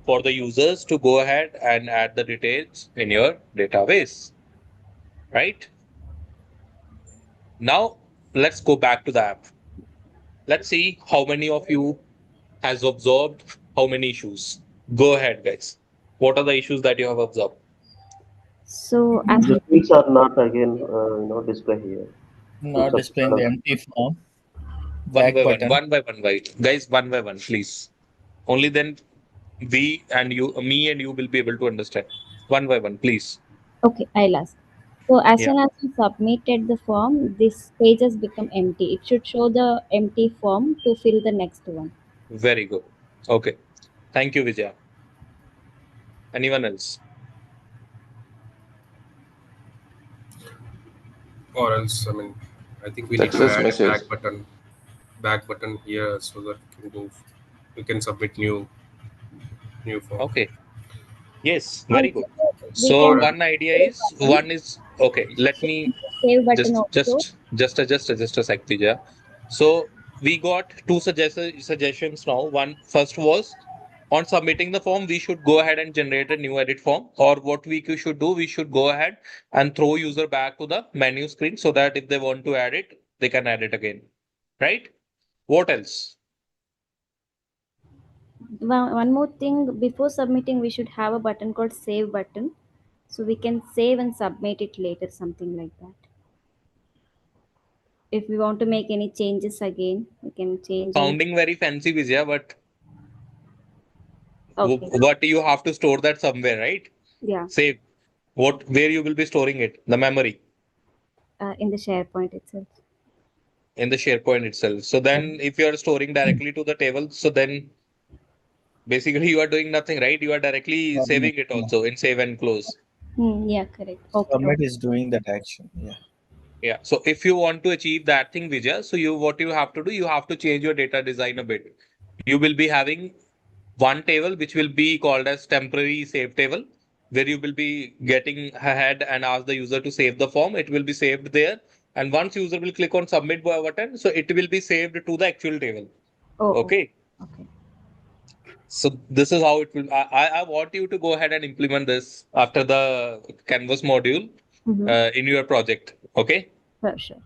for the users to go ahead and add the details in your database, right? Now let's go back to the app. Let's see how many of you has observed how many issues. Go ahead, guys. What are the issues that you have observed? So as The fields are not again, display here. Not displaying the empty form. One Back by one, button. one by one, right? Guys, one by one, please. Only then we and you, me and you will be able to understand. One by one, please. okay, I'll ask. So as Yeah, soon as you submitted the form, this page has become empty. It should show the empty form to fill the next one. very good. Okay. Thank you, Vijaya. Anyone else? Or else, I mean, I think we need to Success add a message. back button here so that we can submit new form. Okay. Yes, very Also, good. we So can one idea save is button. one is okay. Let me Save button just also. a sec, Vijaya. So we got two suggestions now. One first was on submitting the form, we should go ahead and generate a new edit form. Or what we should do, we should go ahead and throw user back to the menu screen so that if they want to add it, they can add it again. Right? What else? One more thing, before submitting, we should have a button called save button. So we can save and submit it later, something like that. If we want to make any changes again, we can change and Sounding very fancy, Vijaya, but okay. what you have to store that somewhere, right? Yeah, Save. Where you will be storing it? The memory in the SharePoint itself. in the SharePoint itself. So then if you are storing directly to the table, so then basically you are doing nothing, right? You are directly Submit. saving it Yeah. also in save and close. Yeah, correct. Okay, Submit okay. is doing that action. Yeah. Yeah. So if you want to achieve that thing, Vijay, so what you have to do, you have to change your data design a bit. You will be having one table which will be called as temporary save table, where you will be getting ahead and ask the user to save the form. It will be saved there. And once user will click on submit button, so it will be saved to the actual table. Oh, oh, Okay. okay. So this is how it will. I want you to go ahead and implement this after the Canvas module Mm-hmm. in your project. Okay. For sure.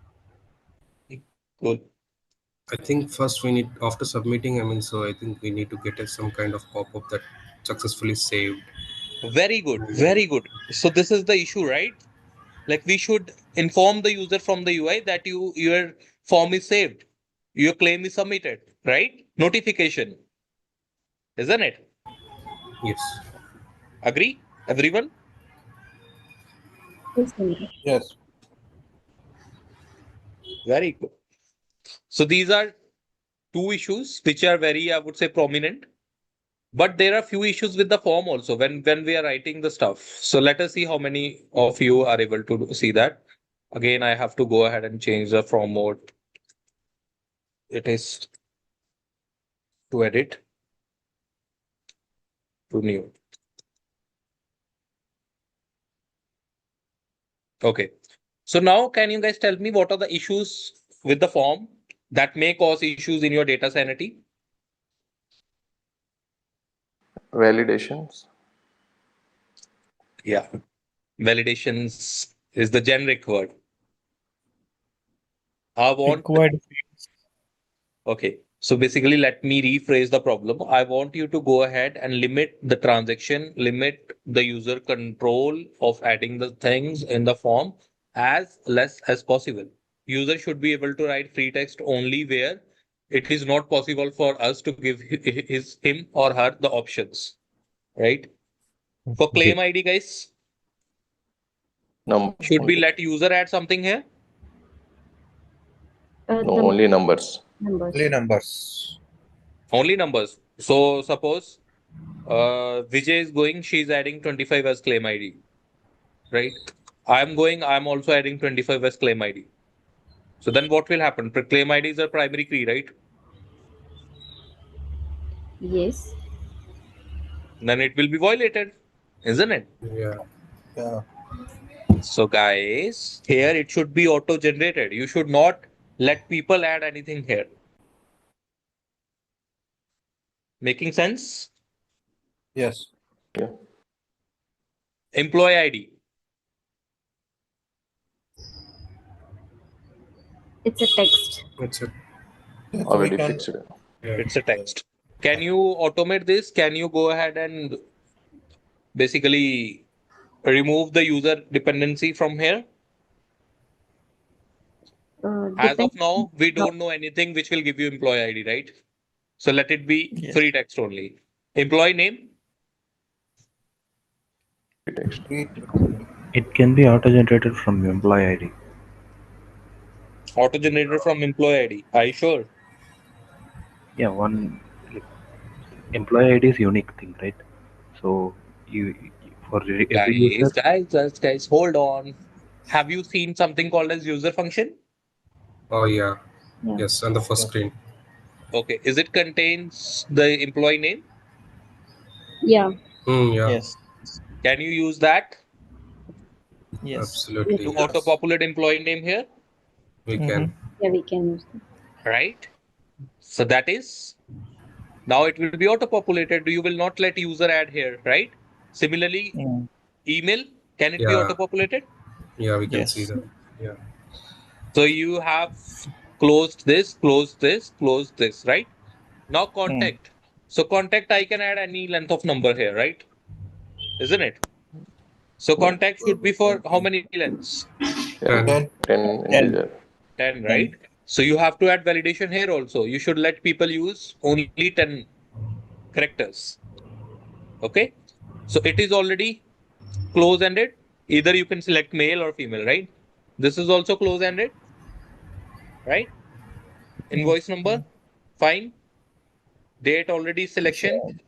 Cool. I think first we need, after submitting, I think we need to get some kind of pop-up that successfully saved. Very good. Very good. So this is the issue, right? Like we should inform the user from the UI that your form is saved, your claim is submitted, right? Notification, isn't it? Yes. Agree, everyone? Yes, Indra. Yes. Very good. So these are two issues which are very, I would say, prominent. But there are few issues with the form also when we are writing the stuff. So let us see how many of you are able to see that. Again, I have to go ahead and change the form mode. It is to edit to new. Okay. So now can you guys tell me what are the issues with the form that may cause issues in your data sanity? Validations. Yeah. Validations is the generic word. I want Required. Okay. So basically, let me rephrase the problem. I want you to go ahead and limit the transaction, limit the user control of adding the things in the form as less as possible. User should be able to write free text only where it is not possible for us to give him or her the options, right? For claim ID, guys, Numbers should we only. let user add something here? No, The only numbers. numbers. Only numbers. Only numbers. So suppose Vijay is going, she's adding 25 as claim ID, right? I'm also adding 25 as claim ID. So then what will happen? Claim ID is a primary key, right? Yes. Then it will be violated, isn't it? Yeah. Yeah. So guys, here it should be auto-generated. You should not let people add anything here. Making sense? Yes. Employee ID. It's a text. It's a, Yes, Already we can. fixed. yeah. It's a text. Can you automate this? Can you go ahead and basically remove the user dependency from here? As of now, we don't know anything which will give you employee ID, right? So let it be Yes. free text only. Employee name. Free text. It can be auto-generated from employee ID. Auto-generated from employee ID. Are you sure? Yeah, one employee ID is unique thing, right? So you for every user. Guys, hold on. Have you seen something called as user function? Oh yeah. Yeah. Yes, on the first Yes. screen. Okay. Is it contains the employee name? Yeah. Yeah. Yes. Can you use that Yes. Absolutely. to Yes. auto-populate employee name here? We can. Yeah, we can use that. Right? So that is now it will be auto-populated. You will not let user add here, right? Similarly, email, can it be Yeah. auto-populated? Yeah, we can see Yes. that. Yeah. So you have closed this, right? Now contact. So contact, I can add any length of number here, right? Isn't it? So contact should be for how many lengths? Yeah. 10. 10 integer. 10, right? So you have to add validation here also. You should let people use only 10 characters. Okay. So it is already close-ended. Either you can select male or female, right? This is also close-ended, right? Invoice number, fine. Date already selection.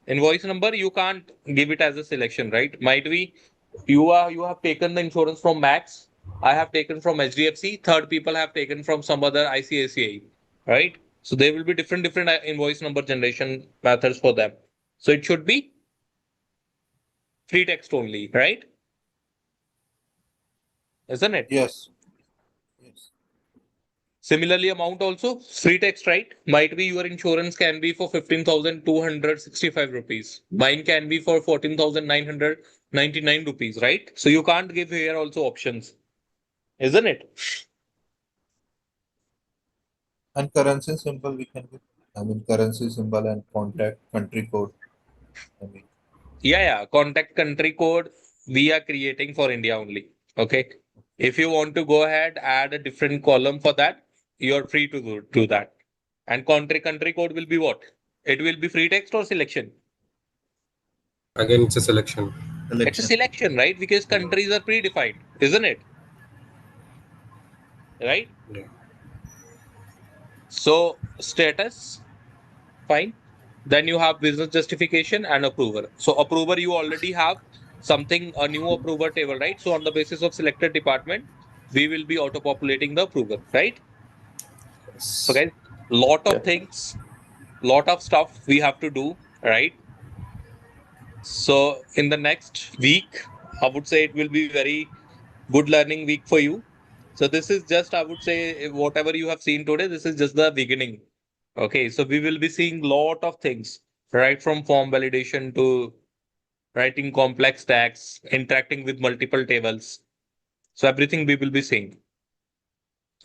Invoice number, you can't give it as a selection, right? Might be you have taken the insurance from Max. I have taken from HDFC. Third people have taken from some other ICICI, right? So there will be different invoice number generation methods for them. So it should be free text only, right? Isn't it? Yes. Yes. Similarly, amount also free text, right? Might be your insurance can be for 15,265 rupees. Mine can be for 14,999 rupees, right? So you can't give here also options, isn't it? And currency symbol we can give. I mean, currency symbol and contact country code. I mean, Yeah. Contact country code we are creating for India only. Okay. If you want to go ahead, add a different column for that, you're free to do that. And country code will be what? It will be free text or selection. Again, it's a selection. It's a selection, right? Because countries are predefined, isn't it? Right? Yeah. So status, fine. Then you have business justification and approver. So approver, you already have something, a new approver table, right? So on the basis of selected department, we will be auto-populating the approver, right? So guys, lot of things, lot of stuff we have to do, right? So in the next week, I would say it will be very good learning week for you. So this is just, I would say, whatever you have seen today, this is just the beginning. Okay, so we will be seeing lot of things, right from form validation to writing complex tags, interacting with multiple tables. So everything we will be seeing.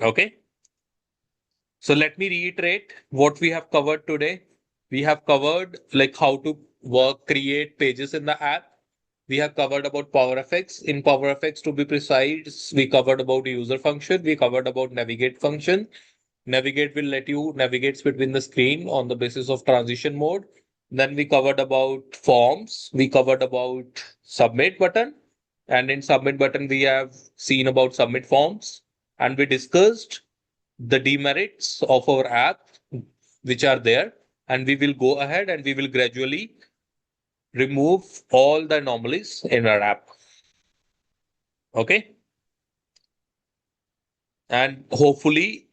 Okay. So let me reiterate what we have covered today. We have covered like how to create pages in the app. We have covered about PowerFX. In PowerFX, to be precise, we covered about user function. We covered about navigate function. Navigate will let you navigate between the screen on the basis of transition mode. Then we covered about forms. We covered about submit button. And in submit button, we have seen about submit forms. And we discussed the demerits of our app, which are there. And we will go ahead and we will gradually remove all the anomalies in our app. Okay. And hopefully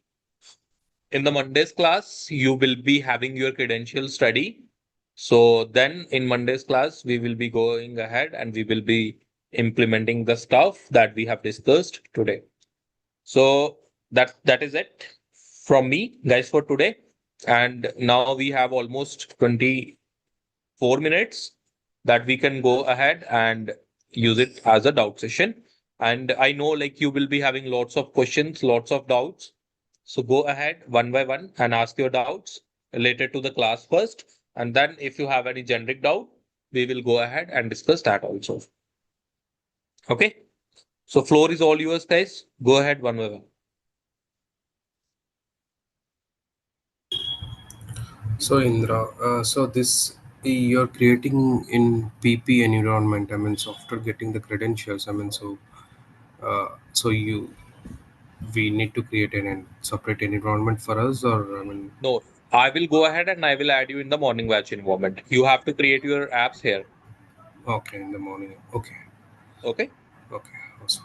in the Monday's class, you will be having your credential study So then in Monday's class, we will be going ahead and we will be implementing the stuff that we have discussed today. So that is it from me, guys, for today. And now we have almost 24 minutes that we can go ahead and use it as a doubt session. And I know like you will be having lots of questions, lots of doubts. So go ahead one by one and ask your doubts related to the class first. And then if you have any generic doubt, we will go ahead and discuss that also. Okay. So floor is all yours, guys. Go ahead one by one. So Indra, so this you're creating in PP environment. I mean, so after getting the credentials, I mean, so we need to create an separate environment for us, or I mean, No, I will go ahead and I will add you in the morning batch environment. You have to create your apps here. okay, in the morning. Okay. Okay. Okay. Awesome.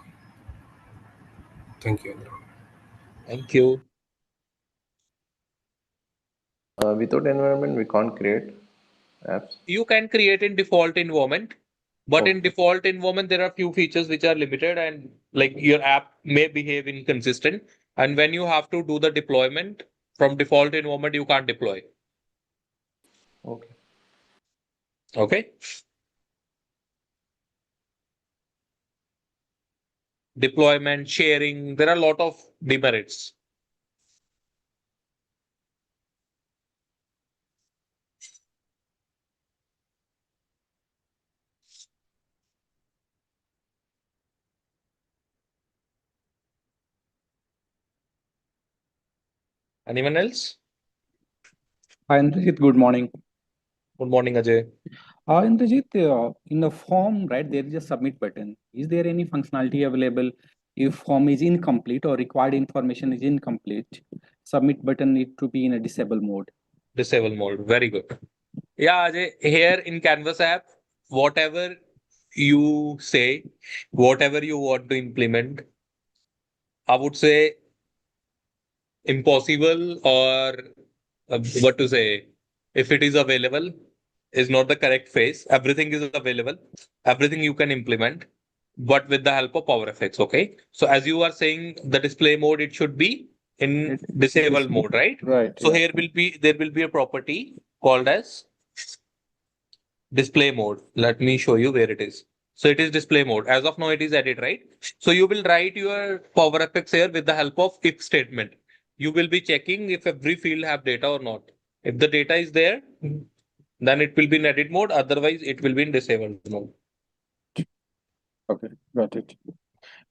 Thank you, Indra. Thank you. Without environment, we can't create apps. You can create in default environment, but in Okay. default environment, there are few features which are limited and like your app may behave inconsistent. And when you have to do the deployment from default environment, you can't deploy. Okay. Okay. Deployment, sharing, there are a lot of demerits. Anyone else? Hi, Indrajit. Good morning. Good morning, Ajay. Indrajit, in the form, right, there is a submit button. Is there any functionality available if form is incomplete or required information is incomplete? Submit button need to be in a disable mode. Disable mode. Very good. Yeah, Ajay, here in Canvas app, whatever you say, whatever you want to implement, I would say impossible or what to say, if it is available, is not the correct phrase. Everything is available, everything you can implement, but with the help of PowerFX. Okay. So as you are saying, the display mode, it should be in disable mode, right? Right. So Yeah. here will be there will be a property called as display mode. Let me show you where it is. So it is display mode. As of now, it is edit, right? So you will write your PowerFX here with the help of if statement. You will be checking if every field have data or not. If the data is there, then it will be in edit mode. Otherwise, it will be in disabled mode. Okay, got it.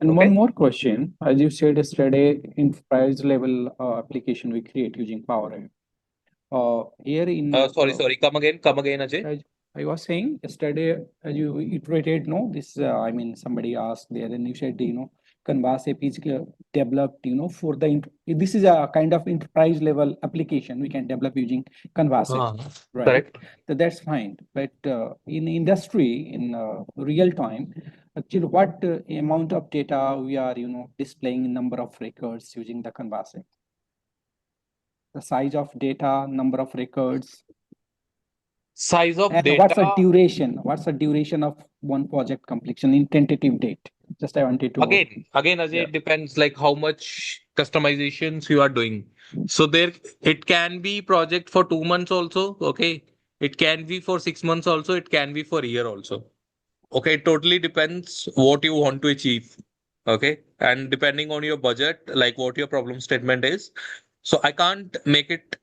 And one more question, as you said yesterday, enterprise level application we create using Power App. Here in Sorry, come again, Ajay. As I was saying yesterday, as you iterated, no, this I mean somebody asked there, and you said Canvas app is developed, for the this is a kind of enterprise level application we can develop using Canvas app, right? Correct. So that's fine, but in industry, in real time, actually, what amount of data we are displaying in number of records using the Canvas app? The size of data, number of records. Size of and data. what's the duration? What's the duration of one project completion in tentative date? Just I wanted to Again, Ajay, it depends like how much customizations you are doing. So there, it can be project for 2 months also. Okay. It can be for 6 months also. It can be for a year also. Okay. It totally depends what you want to achieve. Okay. And depending on your budget, like what your problem statement is. So I can't make it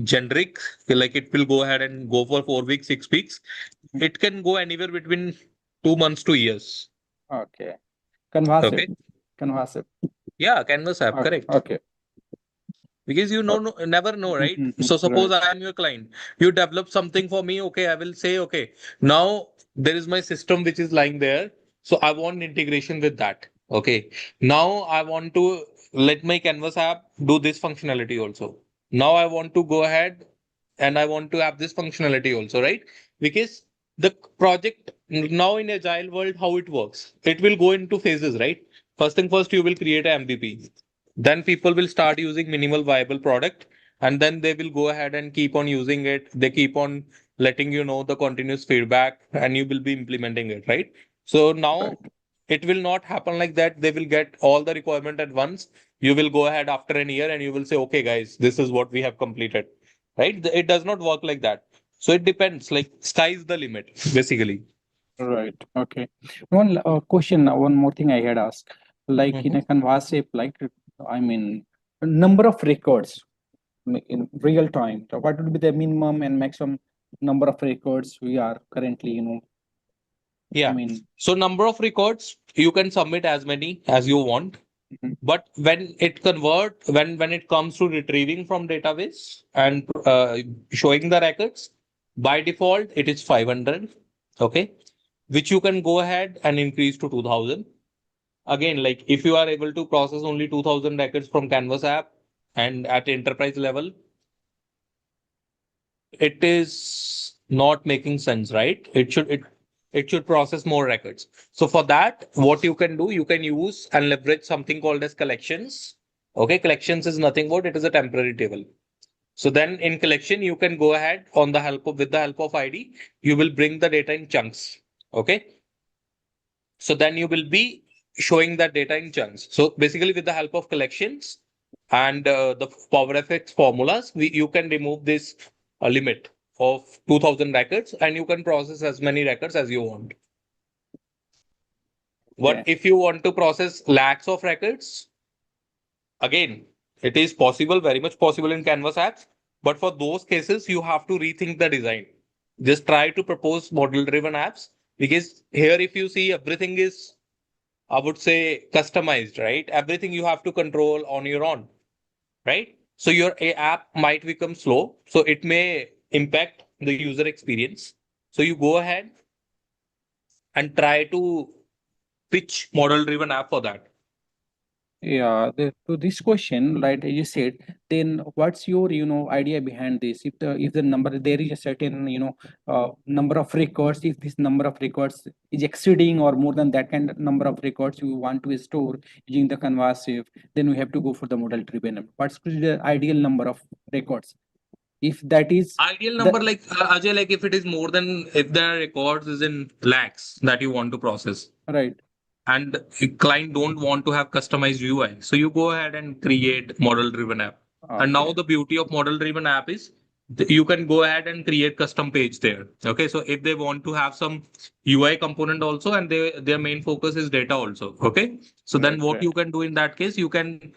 generic, like it will go ahead and go for 4 weeks, 6 weeks. It can go anywhere between 2 months to years. Okay. Canvas app. Okay. Canvas app. Yeah, Canvas app, Okay. correct. Okay. Because you never know, right? So suppose I am your client, you develop something for me. Okay, I will say, okay, now there is my system which is lying there. So I want integration with that. Okay. Now I want to let my Canvas app do this functionality also. Now I want to go ahead and I want to have this functionality also, right? Because the project now in agile world, how it works, it will go into phases, right? First thing first, you will create a MVP. Then people will start using minimal viable product, and then they will go ahead and keep on using it. They keep on letting you know the continuous feedback, and you will be implementing it, right? So now it will not happen like that. They will get all the requirement at once. You will go ahead after a year and you will say, okay, guys, this is what we have completed, right? It does not work like that. So it depends, like sky is the limit, basically. Right. Okay. One question, one more thing I had asked. Like in a Canvas app, like I mean, number of records in real time. So what would be the minimum and maximum number of records we are currently, Yeah. I mean, So number of records, you can submit as many as you want. But when it comes to retrieving from database and showing the records, by default it is 500, okay, which you can go ahead and increase to 2000. Again, like if you are able to process only 2000 records from Canvas app and at enterprise level, it is not making sense, right? It should process more records. So for that, what you can do, you can use and leverage something called as collections. Okay, collections is nothing but it is a temporary table. So then in collection, you can go ahead with the help of ID, you will bring the data in chunks. Okay. So then you will be showing that data in chunks. So basically with the help of collections and the powerapps formulas, you can remove this limit of 2000 records and you can process as many records as you want. But if you want to process lakhs of records, again, it is possible, very much possible in Canvas apps. But for those cases, you have to rethink the design. Just try to propose model driven apps, because here, if you see, everything is, I would say, customized, right? Everything you have to control on your own, right? So your app might become slow. So it may impact the user experience. So you go ahead and try to pitch model driven app for that. Yeah, to this question, right, as you said, then what's your, idea behind this? If the number, there is a certain, number of records, if this number of records is exceeding or more than that kind of number of records you want to store using the Canvas app, then we have to go for the model driven. What's the ideal number of records? If that is ideal number, like Ajay, like if it is more than, if the records is in lakhs that you want to process, right, and a client don't want to have customized UI, so you go ahead and create model driven app. And now the beauty of model driven app is you can go ahead and create custom page there. Okay, so if they want to have some UI component also, and their main focus is data also. Okay, so then what you can do in that case, you can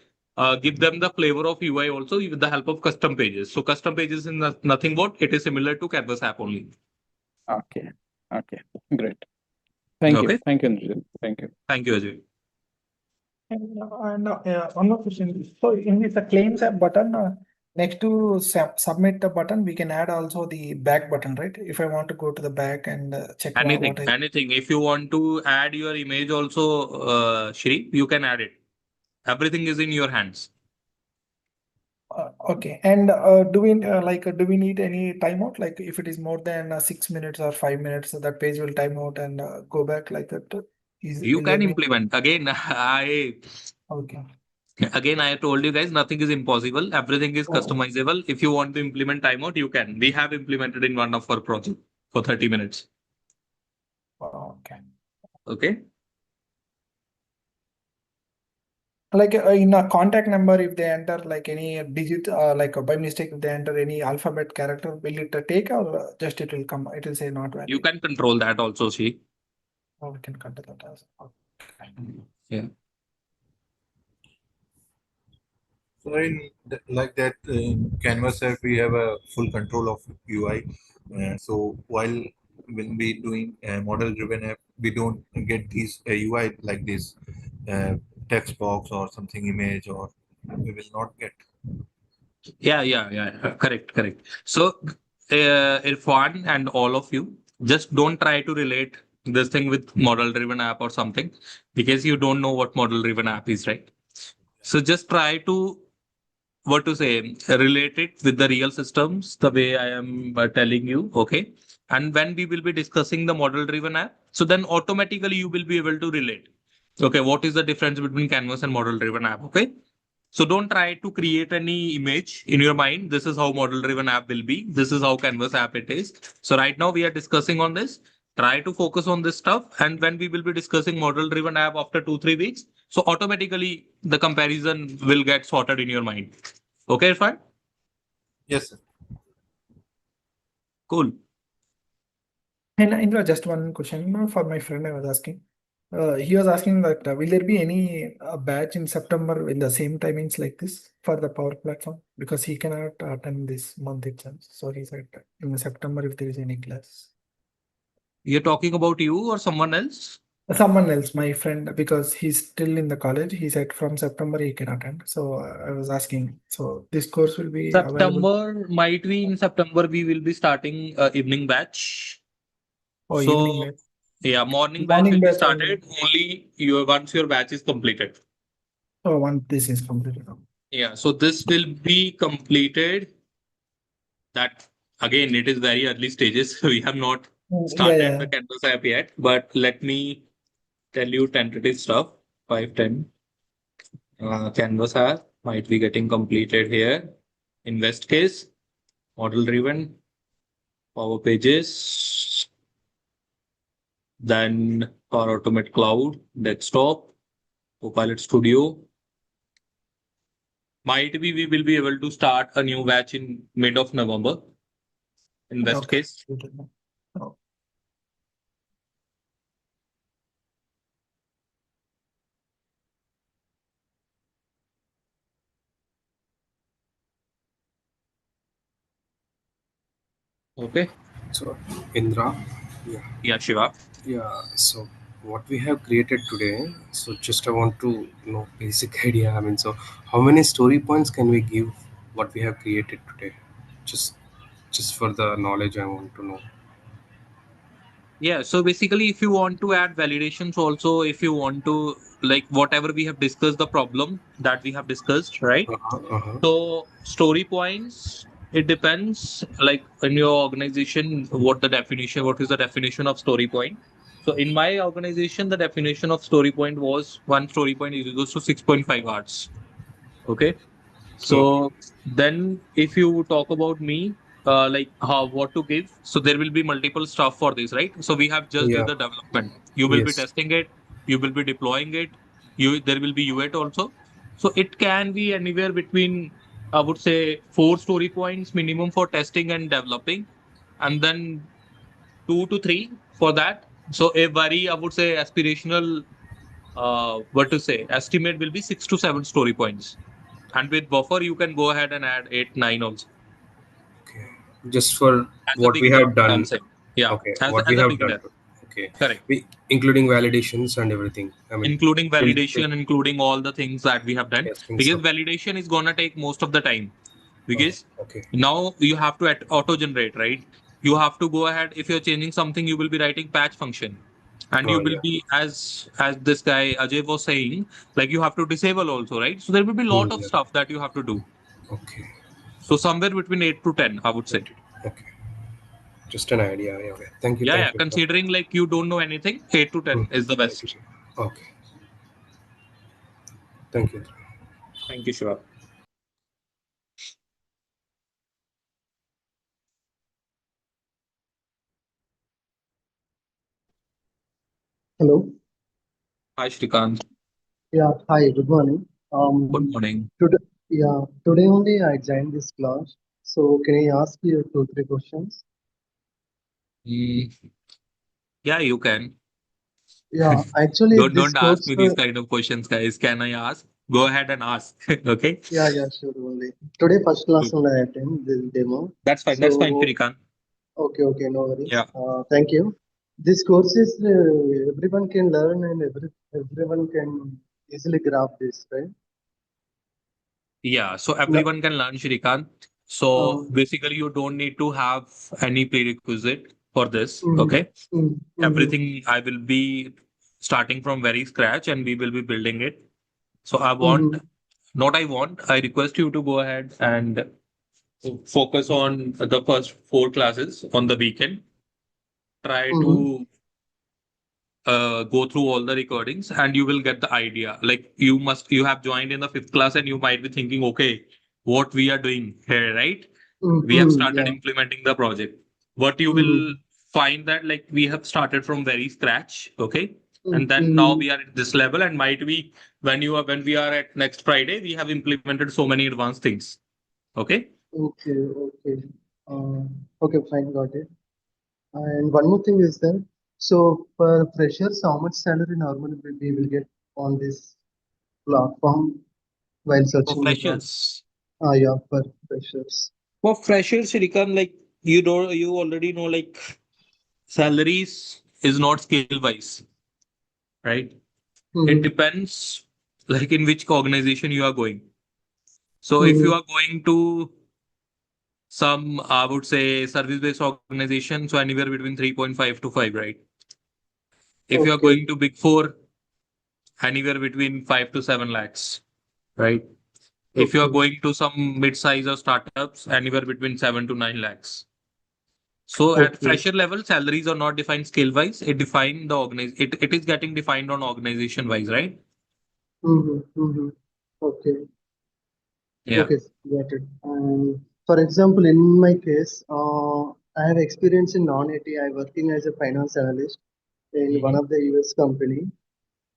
give them the flavor of UI also with the help of custom pages. So custom pages is nothing but it is similar to Canvas app only. Okay. Okay. Great. Thank you. Thank you, Anil. Thank you. Thank you, Ajay. And one more question. So in this claims app button, next to submit the button, we can add also the back button, right? If I want to go to the back and check Anything. If you want to add your image also, Shri, you can add it. Everything is in your hands. Okay. And do we need any timeout? Like if it is more than 6 minutes or 5 minutes, that page will time out and go back like that. You can implement. Again, I told you guys, nothing is impossible. Everything is customizable. If you want to implement timeout, you can. We have implemented in one of our projects for 30 minutes. Okay. Like in a contact number, if they enter like any digit, like by mistake, if they enter any alphabet character, will it take or just it will come? It will say not valid. You can control that also, see. Oh, we can control that as well. Yeah. So in like that Canvas app, we have a full control of UI. So while when we doing a model driven app, we don't get these UI like this text box or something image, or we will not get. Yeah. Correct. So, Irfan and all of you, just don't try to relate this thing with model driven app or something, because you don't know what model driven app is, right? So just try to, relate it with the real systems, the way I am telling you. Okay. And when we will be discussing the model driven app, so then automatically you will be able to relate. Okay. What is the difference between Canvas and model driven app? Okay. So don't try to create any image in your mind. This is how model driven app will be. This is how Canvas app it is. So right now we are discussing on this. Try to focus on this stuff. And when we will be discussing model driven app after 2-3 weeks, so automatically the comparison will get sorted in your mind. Okay, fine? Yes, sir. Cool. And Indra, just one question for my friend I was asking. He was asking that will there be any batch in September in the same timings like this for the Power Platform? Because he cannot attend this month itself. So he said in September if there is any class. You're talking about you or someone else? Someone else, my friend, because he's still in the college. He said from September he can attend. So I was asking. So this course will be available. September, might be in September, we will be starting evening batch. Oh, So, evening batch. yeah, morning batch will be started only once your batch is completed. Oh, once this is completed. Yeah, so this will be completed. That again, it is very early stages. We have not started the Canvas app yet, but let me tell you tentative stuff. 510. Canvas app might be getting completed here. Invest case, model driven, Power Pages, then Power Automate Cloud, Desktop, Copilot Studio. Might be we will be able to start a new batch in mid of November. Invest case. Oh. Okay. So Indra, Yeah, Shiva. Yeah, so what we have created today, so just I want to know basic idea. I mean, so how many story points can we give what we have created today? Just for the knowledge I want to know. Yeah, so basically, if you want to add validations also, if you want to, like, whatever we have discussed, the problem that we have discussed, right? So story points, it depends, like in your organization, what is the definition of story point? So in my organization, the definition of story point was one story point is equals to 6.5 hours. Okay. So then if you talk about me, like how what to give, so there will be multiple stuff for this, right? So we have just did Yeah. the development. You will be Yes. testing it, you will be deploying it, there will be UAT also. So it can be anywhere between, I would say, 4 story points minimum for testing and developing, and then 2 to 3 for that. So a very, I would say, aspirational, what to say, estimate will be 6 to 7 story points. And with buffer, you can go ahead and add 8, 9 also. Just for As a what we beginner, have done. I'm saying. Yeah. Okay. As What we a have done. beginner. Okay. Correct. Including validations and everything. I mean, Including validation, including all the things that we have done. Because stuff. validation is gonna take most of the time. Because Okay. now you have to auto generate, right? You have to go ahead. If you're changing something, you will be writing patch function. And you will be, as this guy Ajay was saying, like you have to disable also, right? So there will be a lot of stuff that you have to do. Okay. So somewhere between 8 to 10, I would say. Okay. Just an idea. Yeah, okay. Thank you. Yeah, Thank yeah. you. Considering like you don't know anything, 8 to 10 is the best. Okay. Thank you. Thank you, Shiva. Hello. Hi, Shrikant. Yeah. Hi. Good morning. Good morning. Today only I joined this class. So can I ask you 2, 3 questions? Yeah, you can. Yeah. Actually, this Don't ask course. me these kind of questions, guys. Can I ask? Go ahead and ask. Okay. Yeah. Sure. Only today first class only I attend this demo. That's fine. That's fine, So Shrikant. okay. No worries. Yeah. Thank you. This course is everyone can learn and everyone can easily grab this, right? Yeah. So No. everyone can learn, Shrikant. So basically, you don't need to have any prerequisite for this. Okay. Everything I will be starting from very scratch and we will be building it. So I request you to go ahead and focus on the first 4 classes on the weekend. Try to go through all the recordings and you will get the idea. Like you have joined in the 5th class and you might be thinking, okay, what we are doing here, right? We have started Yeah. implementing the project. What you will find that like we have started from very scratch, okay? And then now we are at this level, and might be when we are at next Friday, we have implemented so many advanced things. Okay. Okay. Okay. Okay. Fine. Got it. And one more thing is that, so for freshers, how much salary normally we will get on this platform while For searching the job? freshers. Yeah, for freshers. For freshers, Shrikant, like you already know, like salaries is not skill wise, right? It depends like in which organization you are going. So if you are going to some, I would say, service-based organization, so anywhere between 3.5 to 5, right? If you are Okay. going to Big Four, anywhere between 5 to 7 lakhs, right? If you are Okay. going to some mid-size or startups, anywhere between 7 to 9 lakhs. So at Okay. fresher level, salaries are not defined scale wise. It define the it is getting defined on organization wise, right? Okay. Yeah. Okay. Got it. For example, in my case, I have experience in non-IT. I working as a finance analyst in one of the US company.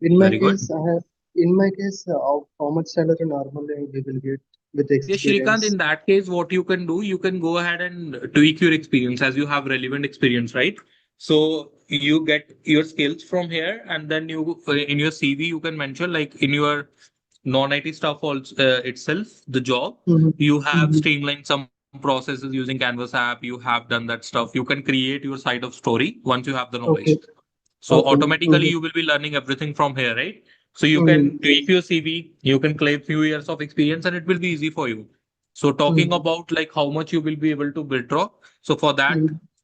In my Very good. case, how much salary normally we will get with Yes, Shrikant, experience? in that case, what you can do, you can go ahead and tweak your experience as you have relevant experience, right? So you get your skills from here, and then you in your CV you can mention like in your non-IT stuff also itself, the job you have streamlined some processes using Canvas app. You have done that stuff. You can create your side of story once you have the knowledge. Okay. So Okay. automatically you will be learning everything from here, right? So you can tweak Yes. your CV, you can claim few years of experience, and it will be easy for you. So talking about like how much you will be able to withdraw. So for that,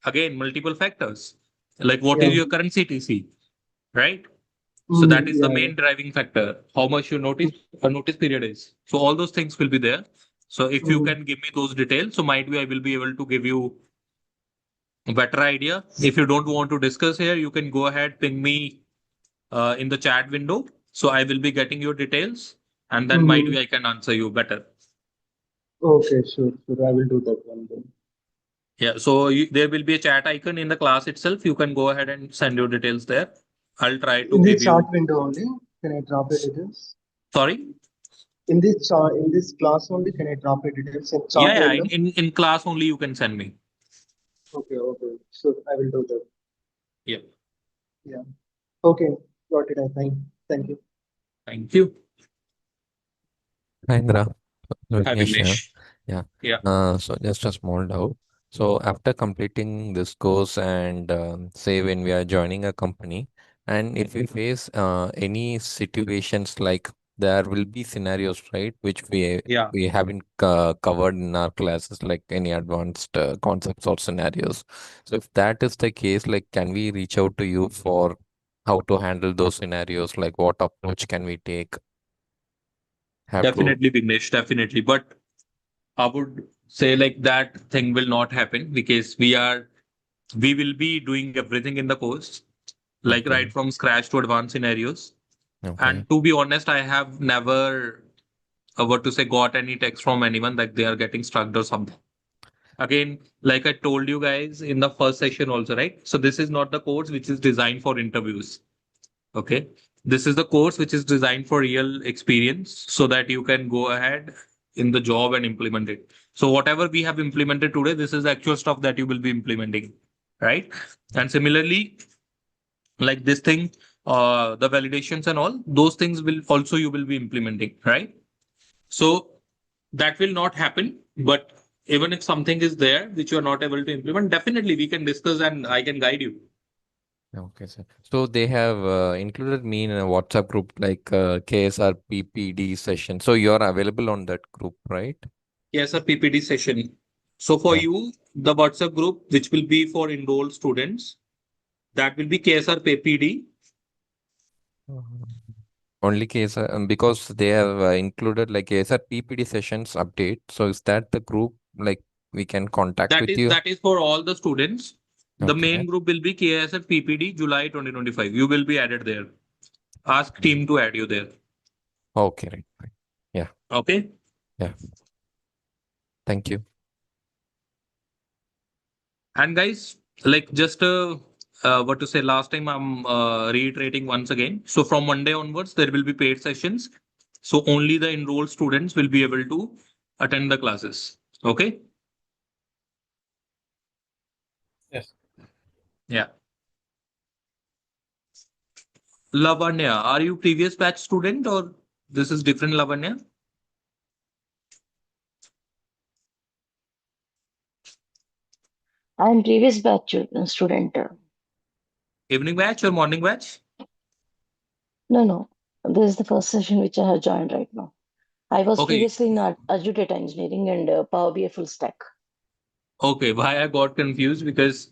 again, multiple factors. Like what Yeah. is your current CTC, right? So that is the Yeah. main driving factor. How much your notice period is. So all those things will be there. So if you can give me those details, so might be I will be able to give you a better idea. If you don't want to discuss here, you can go ahead, ping me in the chat window. So I will be getting your details, and then might be I can answer you better. Okay, sure. I will do that one then. Yeah. So there will be a chat icon in the class itself. You can go ahead and send your details there. I'll try to In give this you. chart window only, can I drop the details? Sorry. In this chart, in this class only, can I drop the details in chat Yeah. window? In class only you can send me. Okay, sure. I will do that. Yeah. Yeah. Okay, got it. Thank you. Thank you. Hi, Indra. Hi, Vignesh here. Vignesh. Yeah. Yeah. So just a small doubt. So after completing this course and say when we are joining a company, and if we face any situations like there will be scenarios, right, which Yeah. we haven't covered in our classes, like any advanced concepts or scenarios. So if that is the case, like can we reach out to you for how to handle those scenarios? Like what approach can we take? Have to. Definitely, Vignesh. Definitely. But I would say like that thing will not happen because we will be doing everything in the course, like Okay. right from scratch to advanced scenarios. Okay. And to be honest, I have never, what to say, got any text from anyone that they are getting struck or something. Again, like I told you guys in the first session also, right? So this is not the course which is designed for interviews. Okay. This is the course which is designed for real experience so that you can go ahead in the job and implement it. So whatever we have implemented today, this is the actual stuff that you will be implementing, right? And similarly, like this thing, the validations and all, those things will also you will be implementing, right? So that will not happen. But even if something is there which you are not able to implement, definitely we can discuss and I can guide you. Okay, sir. So they have included me in a WhatsApp group like KSR PPD session. So you are available on that group, right? Yes, a PPT session. So for Yeah. you, the WhatsApp group, which will be for enrolled students, that will be KSR PPD. Only KSR, because they have included like KSR PPD sessions update. So is that the group like we can contact with you? That is for all the students. The Okay. main group will be KSR PPD July 2025. You will be added there. Ask team to add you there. Okay, right. Yeah. Okay. Yeah. Thank you. And guys, like just what to say, last time I'm reiterating once again. So from Monday onwards, there will be paid sessions. So only the enrolled students will be able to attend the classes. Okay. Yes. Yeah. Lavanya, are you previous batch student or this is different Lavanya? I'm previous batch student. Evening batch or morning batch? No. This is the first session which I have joined right now. I was Okay. previously in Azure Data Engineering and Power BI full stack. Okay. Why I got confused because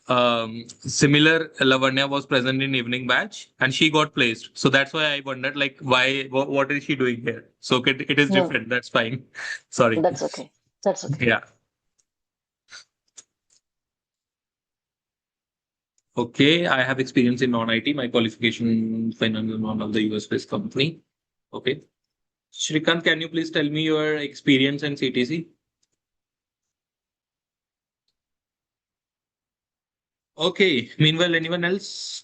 similar Lavanya was present in evening batch and she got placed. So that's why I wondered like why what is she doing here? So it is No, different. That's fine. Sorry. that's okay. That's okay. Yeah. Okay. I have experience in non-IT. My qualification finance in one of the US based company. Okay. Shrikant, can you please tell me your experience in CTC? Okay. Meanwhile, anyone else?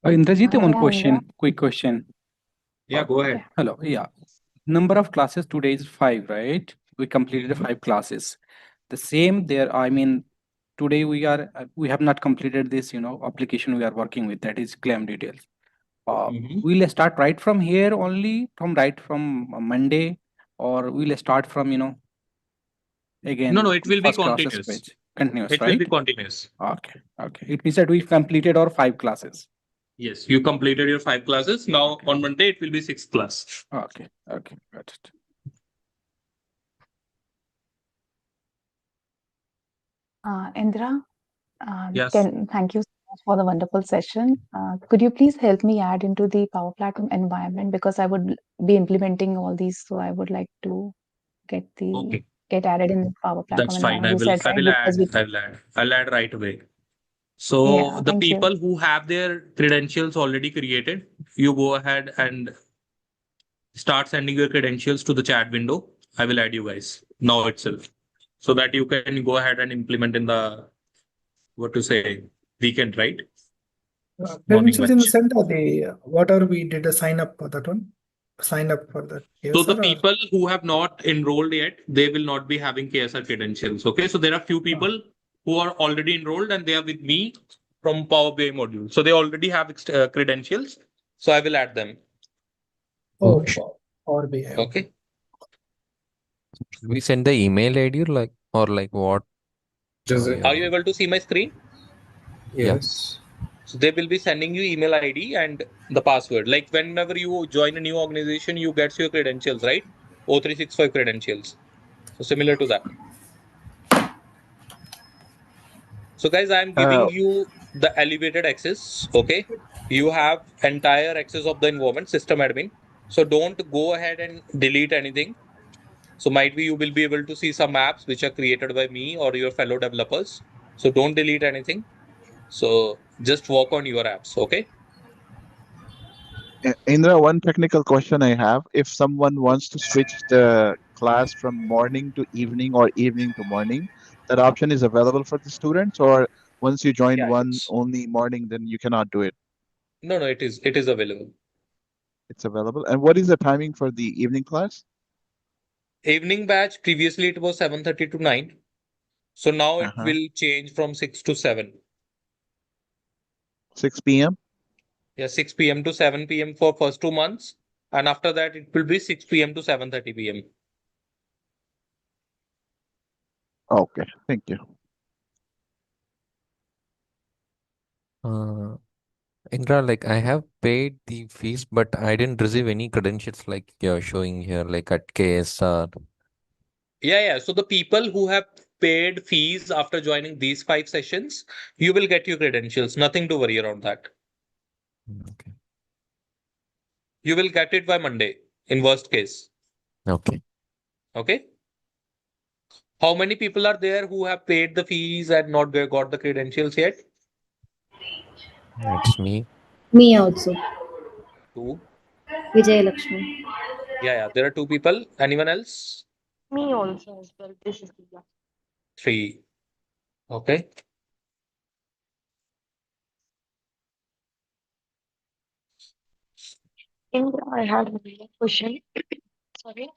Indrajit, one Yeah, question, Indra. quick question. Yeah, go ahead. Hello. Yeah. Number of classes today is 5, right? We completed 5 classes. The same there, I mean, today we have not completed this, application we are working with, that is claim details. We'll start right from here only, from Monday, or we'll start from, again, No, it will be first classes continuous. page. Continuous, It right? will be continuous. Okay. It means that we completed our 5 classes. Yes, you completed your 5 classes. Now on Monday it will be 6th class. Okay, got it. Indra, Yes. thank you so much for the wonderful session. Could you please help me add into the Power Platform environment because I would be implementing all these, so I would like to get added in the Power Platform That's fine. environment. You said right because we I'll add right away. So yeah, the thank you. people who have their credentials already created, you go ahead and start sending your credentials to the chat window. I will add you guys now itself so that you can go ahead and implement in the what to say weekend, right? Morning Credentials in the batch. center, whatever we did a sign up for that one. Sign up for that. So Yes, the sir. people who have not enrolled yet, they will not be having KSR credentials. Okay. So there are few people who are already enrolled and they are with me from Power BI module. So they already have credentials. So I will add them. Oh, Power BI. Okay. We send the email ID or what? Are you able to see my screen? Yes. So they will be sending you email ID and the password. Like whenever you join a new organization, you get your credentials, right? O365 credentials. So similar to that. So guys, I'm giving you the elevated access. Okay. You have entire access of the environment, system admin. So don't go ahead and delete anything. So might be you will be able to see some apps which are created by me or your fellow developers. So don't delete anything. So just work on your apps. Okay. Indra, one technical question I have. If someone wants to switch the class from morning to evening or evening to morning, that option is available for the students, or once you join Yeah, one it's only morning, then you cannot do it. no, it is available. It's available. And what is the timing for the evening class? Evening batch, previously it was 7:30 to 9. So now it Uh-huh. will change from 6 to 7. 6 p.m. Yeah, 6 p.m. to 7 p.m. for first 2 months. And after that, it will be 6 p.m. to 7:30 p.m. Okay, thank you. Indra, like I have paid the fees, but I didn't receive any credentials like you're showing here, like at KSR. Yeah. So the people who have paid fees after joining these 5 sessions, you will get your credentials. Nothing to worry around that. Okay. You will get it by Monday in worst case. Okay. Okay. How many people are there who have paid the fees and not got the credentials yet? It's me. Me also. Two. Vijay Lakshmi. Yeah, there are two people. Anyone else? Me also as well. This is Divya. Three. Okay. Indra, I had a question. Sorry.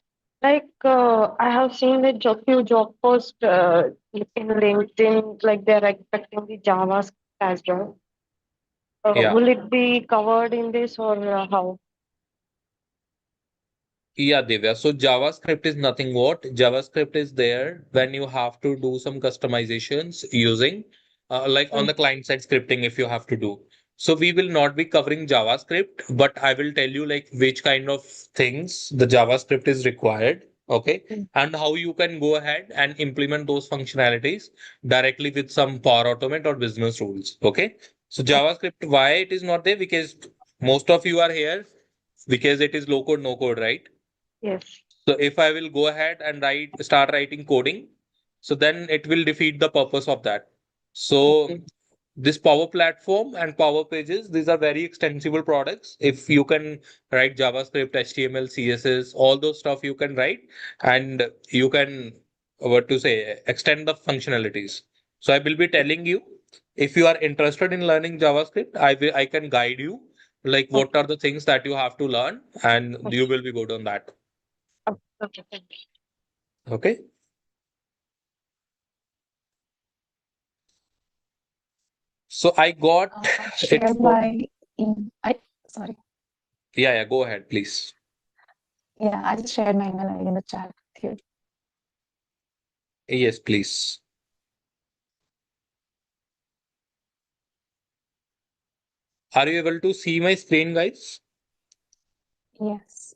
Like, I have seen a few job posts in LinkedIn, like they're expecting the JavaScript as well. Yeah. Will it be covered in this or how? Yeah, Divya. So JavaScript is nothing what? JavaScript is there when you have to do some customizations using like on the client side scripting if you have to do. So we will not be covering JavaScript, but I will tell you like which kind of things the JavaScript is required. Okay. And how you can go ahead and implement those functionalities directly with some Power Automate or business rules. Okay. So JavaScript, why it is not there? Because most of you are here because it is low code, no code, right? Yes. So if I will go ahead and start writing coding, so then it will defeat the purpose of that. So this Power Platform and Power Pages, these are very extensible products. If you can write JavaScript, HTML, CSS, all those stuff you can write, and you can what to say extend the functionalities. So I will be telling you if you are interested in learning JavaScript, I can guide you like what are the things that you have to learn, and you will be good on that. Okay, thank you. Okay. So I got I it shared for. my sorry. Yeah, go ahead, please. Yeah, I just shared my email ID in the chat with you. Yes, please. Are you able to see my screen, guys? Yes.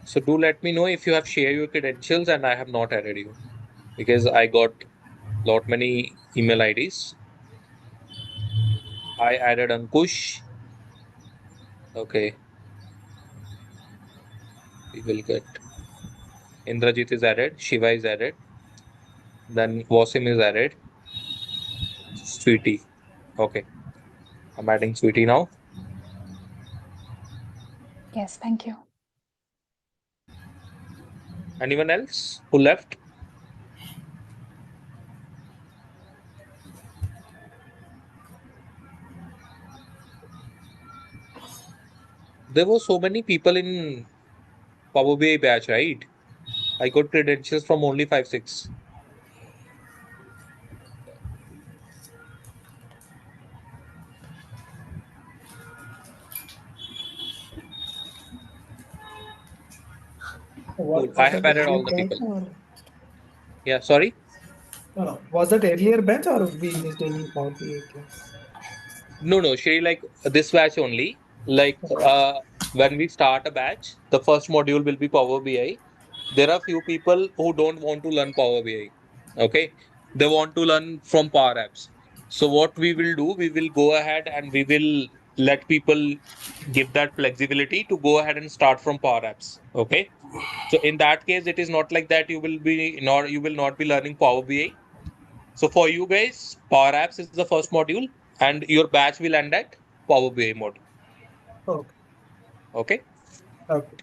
So do let me know if you have shared your credentials and I have not added you because I got lot many email IDs. I added Ankush. Okay, we will get Indrajit is added, Shiva is added, then Wasim is added, Sweetie. Okay, I'm adding Sweetie now. Yes, thank you. Anyone else who left? There were so many people in Power BI batch, right? I got credentials from only 5, 6. Cool. Was I that have added earlier all the batch people. or Yeah, sorry. no? Was that earlier batch or we missed any Power BI class? No, Shri, like this batch only. Like when we start a batch, the first module will be Power BI. There are few people who don't want to learn Power BI. Okay. They want to learn from Power Apps. So what we will do, we will go ahead and we will let people give that flexibility to go ahead and start from Power Apps. Okay. So in that case, it is not like that you will not be learning Power BI. So for you guys, Power Apps is the first module, and your batch will end at Power BI module. Okay. Okay. Okay.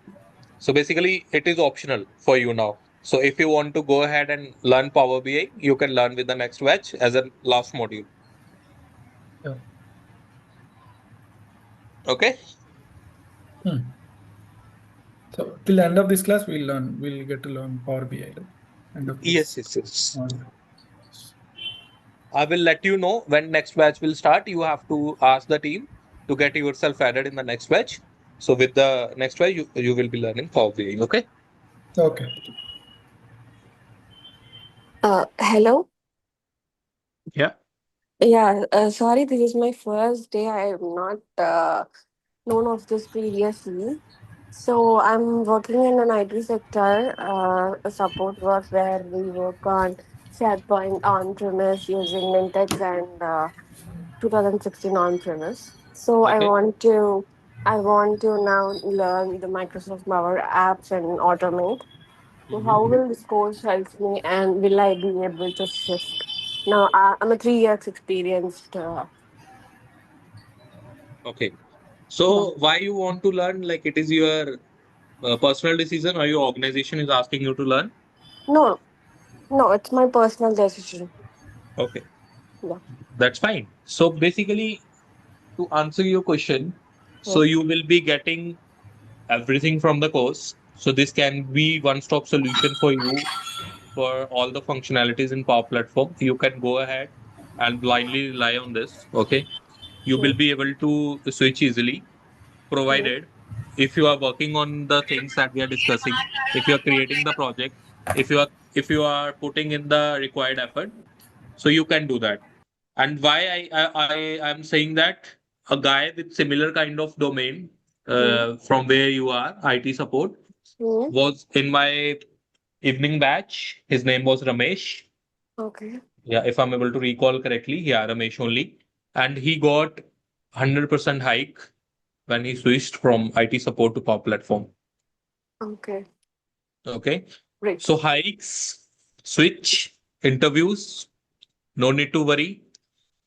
So basically, it is optional for you now. So if you want to go ahead and learn Power BI, you can learn with the next batch as a last module. Yeah. Okay. So till the end of this class, we'll get to learn Power BI. Right? End of Yes, this. yes, yes. module. I will let you know when next batch will start. You have to ask the team to get yourself added in the next batch. So with the next batch, you will be learning Power BI. Okay. Okay. Hello. Yeah. Yeah, sorry, this is my first day. I have not known of this previously. So I'm working in an IT sector, a support work where we work on SharePoint on-premise using Nintex and 2016 on-premise. So Okay. I want to now learn the Microsoft Power Apps and automate. So how will this course help me, and will I be able to shift? Now I'm a 3 years experienced. Okay. Yeah. So why you want to learn? Like it is your personal decision, or your organization is asking you to learn? No, no, it's my personal decision. Okay, Yeah. that's fine. So basically, to answer your question, so Yes. you will be getting everything from the course. So this can be one-stop solution for you for all the functionalities in Power Platform. You can go ahead and blindly rely on this. Okay. You will Yes. be able to switch easily, Yes. provided if you are working on the things that we are discussing, if you are creating the project, if you are putting in the required effort, so you can do that. And why I am saying that a guy with similar kind of domain Mm. from where you are, IT support, Mm. was in my evening batch. His name was Ramesh. Okay. Yeah, if I'm able to recall correctly, yeah, Ramesh only. And he got 100% hike when he switched from IT support to Power Platform. Okay. Okay. Great. So hikes, switch, interviews, no need to worry.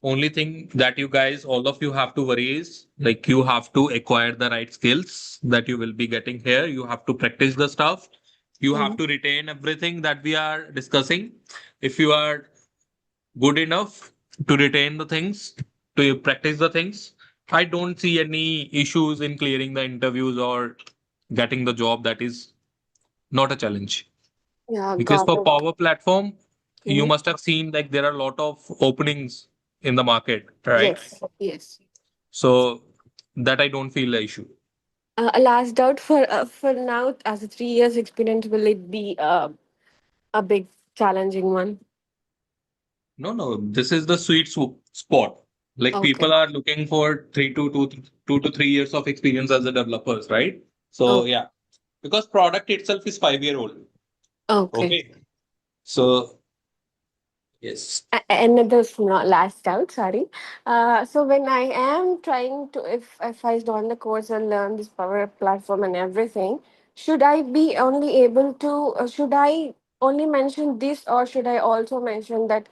Only thing that you guys, all of you have to worry is like you have to acquire the right skills that you will be getting here. You have to practice the stuff. You have Mm. to retain everything that we are discussing. If you are good enough to retain the things, to practice the things, I don't see any issues in clearing the interviews or getting the job. That is not a challenge. Yeah, Because got for it. Power Platform, you Mm. must have seen like there are a lot of openings in the market, right? Yes. Yes. So that I don't feel the issue. Last doubt for now, as a 3 years experience, will it be a big challenging one? No, no, this is the spot. Like Okay. people are looking for 2 to 3 years of experience as a developers, right? So Oh, yeah, because product itself is 5 year old. okay. Okay. So yes. Another last doubt, sorry. So when I am trying to, if I join the course and learn this power platform and everything, should I be only able to, should I only mention this, or should I also mention that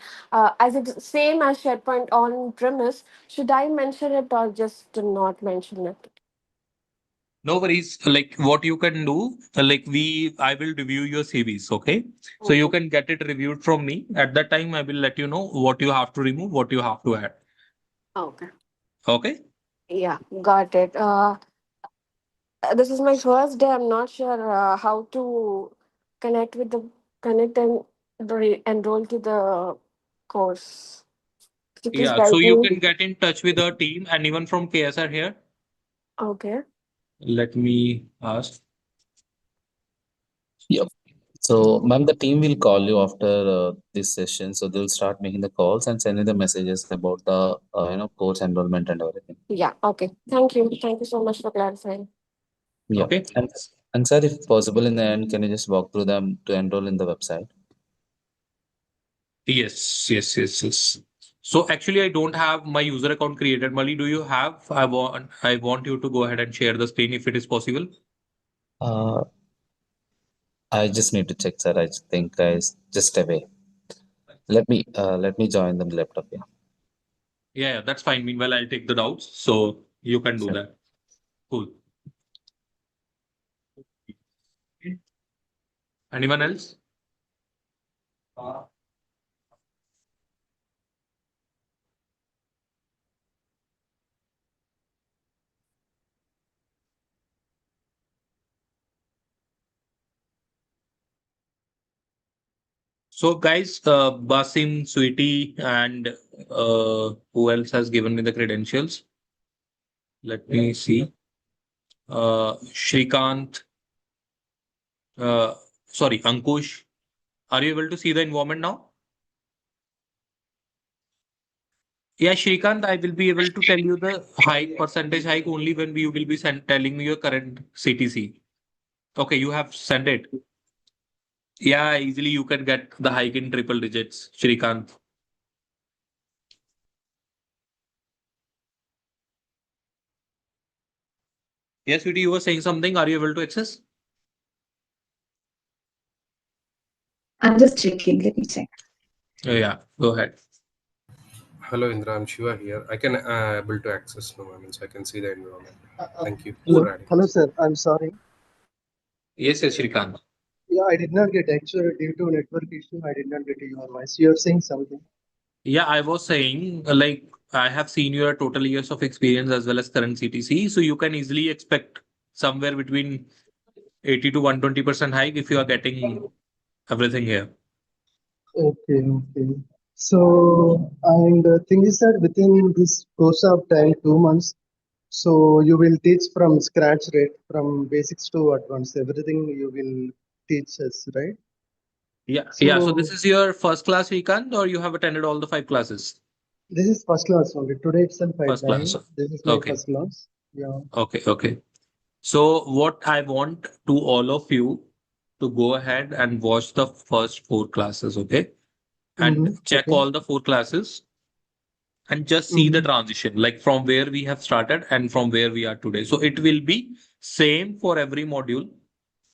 as it's same as SharePoint on premise, should I mention it or just not mention it? No worries. Like what you can do, I will review your CVs. Okay. So you Okay. can get it reviewed from me. At that time, I will let you know what you have to remove, what you have to add. Okay. Okay. Yeah, got it. This is my first day. I'm not sure how to connect with the connect and enroll to the course. Could you please Yeah. So help you me? can get in touch with our team and even from KSR here. Okay. Let me ask. Yep. So, ma'am, the team will call you after this session. So they'll start making the calls and sending the messages about the course enrollment and everything. Yeah. Okay. Thank you. Thank you so much for clarifying. Yeah. Okay. And sir, if possible, in the end, can you just walk through them to enroll in the website? Yes. Yes. Yes. Yes. So actually, I don't have my user account created. Mali, do you have? I want you to go ahead and share the screen if it is possible. Uh, I just need to check, sir. I think I just away. Let me join the laptop. Yeah. Yeah, yeah, that's fine. Meanwhile, I'll take the doubts. So you can do Sure. that. Cool. Anyone else? So guys, Basim, Sweetie, and who else has given me the credentials? Let me see. Shrikant, uh, sorry, Ankush. Are you able to see the environment now? Yeah, Shrikant, I will be able to tell you the hike, percentage hike only when you will be telling me your current CTC. Okay, you have sent it. Yeah, easily you can get the hike in triple digits, Shrikant. Yes, Sweetie, you were saying something. Are you able to access? I'm just checking. Let me check. Oh, yeah, go ahead. Hello, Indra. I'm Shiva here. I can able to access now. I mean, so I can see the environment. Thank you Hello, for adding hello, this. sir. I'm sorry. Yes, yes, Shrikant. Yeah, I did not get actually due to network issue. I did not get your voice. You are saying something. Yeah, I was saying, like, I have seen your total years of experience as well as current CTC. So you can easily expect somewhere between 80 to 120% hike if you are getting everything here. Okay, okay. So, and the thing is that within this course of time, 2 months, so you will teach from scratch, right? From basics to advanced, everything you will teach us, right? Yeah, yeah. So this So is your first class, Shrikant, or you have attended all the 5 classes? this is first class only. Today itself I First class. joined. This is my Okay, first class. Yeah. okay, okay. So what I want to all of you to go ahead and watch the first 4 classes, okay? And check Okay. all the 4 classes and just see the Mm-hmm. transition, like from where we have started and from where we are today. So it will be same for every module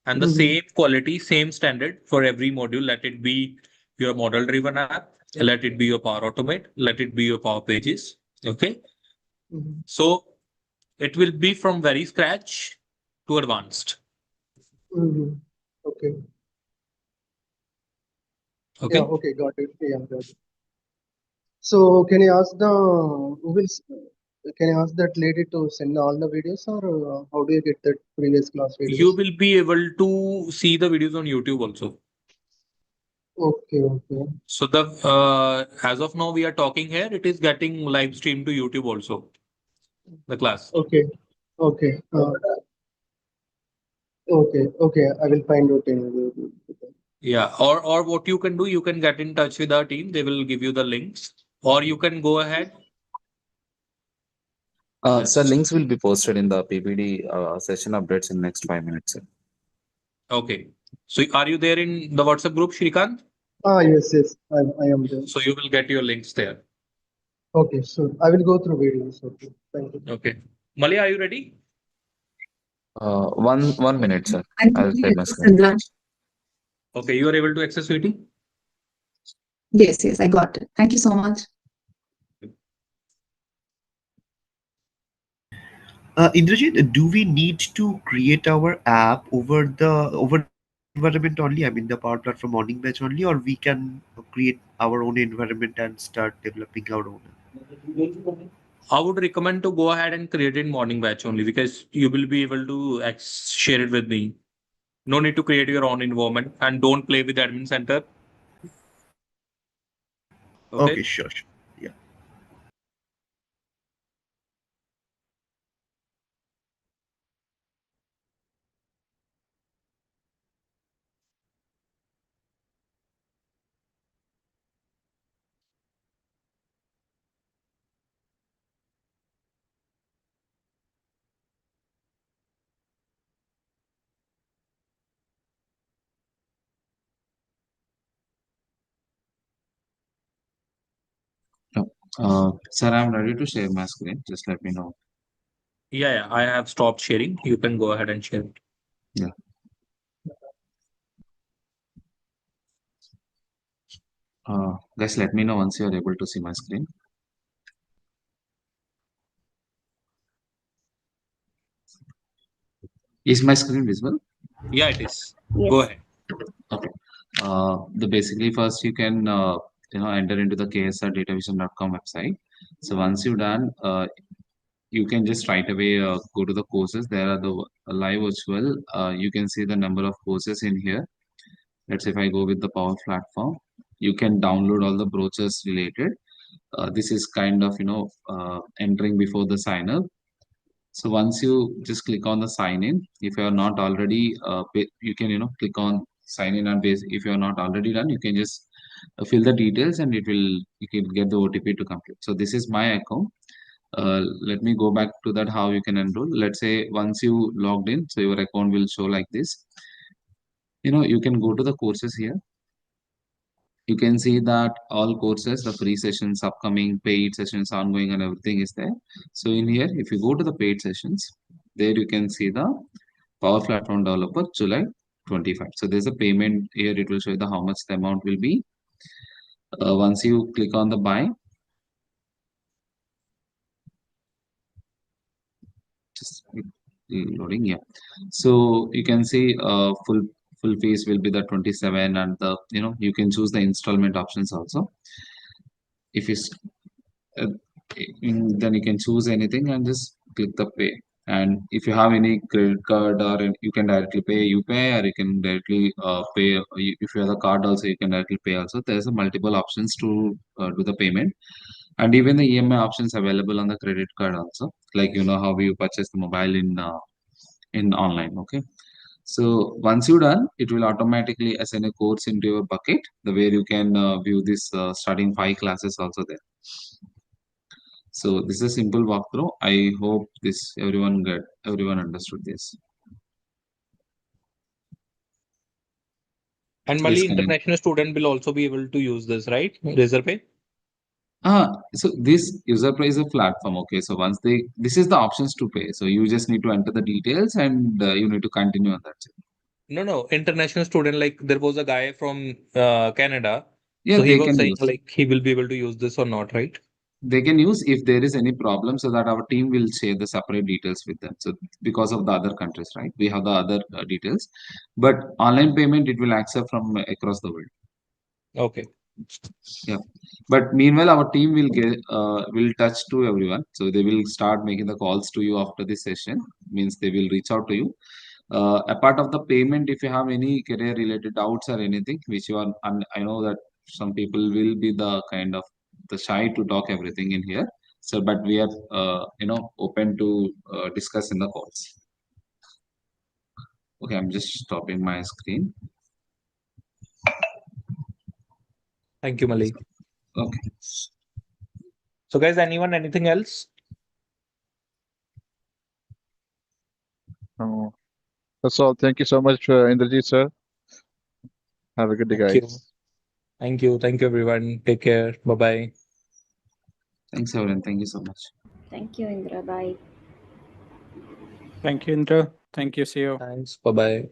and the Mm-hmm. same quality, same standard for every module. Let it be your model driven app, let it be your Power Automate, let it be your Power Pages. Okay. Mm-hmm. So it will be from very scratch to advanced. Mm-hmm. Okay. Yeah. Okay. Okay. Got it. Yeah. Got it. So can you ask the who will can you ask that lady to send all the videos or how do you get that previous class You videos? will be able to see the videos on YouTube also. Okay, okay. So the as of now we are talking here, it is getting live streamed to YouTube also. The class. Okay, okay, okay, okay. I will find out in the. Yeah. Or what you can do, you can get in touch with our team. They will give you the links. Or you can go ahead. Sir, links will be posted in the PPD session updates in next 5 minutes, sir. Okay. So are you there in the WhatsApp group, Shrikant? Ah, yes, yes. I am there. So you will get your links there. Okay, sure. I will go through videos. Okay, thank you. Okay. Malia, are you ready? One minute, sir. I'm I'll doing share it, my screen. Sandra. Okay, you are able to access VT? Yes, yes, I got it. Thank you so much. Indrajit, do we need to create our app over the environment only? I mean, the Power Platform morning batch only, or we can create our own environment and start developing our own? I would recommend to go ahead and create in morning batch only because you will be able to share it with me. No need to create your own environment and don't play with admin center. Okay, Okay. sure, sure. Yeah. Sir, I'm ready to share my screen. Just let me know. Yeah, yeah, I have stopped sharing. You can go ahead and share it. Yeah. Guys, let me know once you're able to see my screen. Is my screen visible? Yeah, it is. Go Yes. ahead. Okay. The basically first you can enter into the KSR Datavision.com website. So once you're done, you can just right away go to the courses. There are the live virtual. You can see the number of courses in here. Let's say if I go with the Power Platform, you can download all the brochures related. This is kind of entering before the sign up. So once you just click on the sign in, if you are not already, you can click on sign in and base. If you are not already done, you can just fill the details and you can get the OTP to complete. So this is my account. Let me go back to that how you can enroll. Let's say once you logged in, so your account will show like this. You can go to the courses here. You can see that all courses, the free sessions, upcoming paid sessions, ongoing, and everything is there. So in here, if you go to the paid sessions, there you can see the Power Platform Developer July 25. So there's a payment here. It will show you how much the amount will be. Once you click on the buy, just loading. Yeah. So you can see full fees will be the 27, and the you can choose the installment options also. If you uh, then you can choose anything and just click the pay. And if you have any credit card, or you can directly pay UPI, or you can directly pay. If you have a card also, you can directly pay also. There's a multiple options to do the payment, and even the EMI options available on the credit card also. Like how you purchase the mobile in online. Okay. So once you're done, it will automatically assign a course into your bucket, the where you can view this starting 5 classes also there. So this is a simple walkthrough. I hope everyone understood this. And Yes, Mali, international student will also be able to use this, right? Razorpay. So this user pay is a platform. Okay, so this is the options to pay. So you just need to enter the details, and you need to continue on that. No, international student. Like there was a guy from Canada. Yeah, So he they was can saying use. like he will be able to use this or not, right? They can use if there is any problem, so that our team will share the separate details with them. So because of the other countries, right? We have the other details, but online payment it will accept from across the world. Okay. Yeah, but meanwhile our team will touch to everyone, so they will start making the calls to you after this session. Means they will reach out to you. Apart of the payment, if you have any career related doubts or anything which you are, I know that some people will be the kind of the shy to talk everything in here. So, but we are open to discuss in the calls. Okay, I'm just stopping my screen. Thank you, Mali. Okay. So guys, anything else? No. That's all. Thank you so much, Indrajit sir. Have a good day, Thank you. guys. Thank you, everyone. Take care. Bye bye. Thanks, everyone. Thank you so much. Thank you, Indra. Bye. Thank you, Indra. Thank you, CEO. Thanks. Bye bye.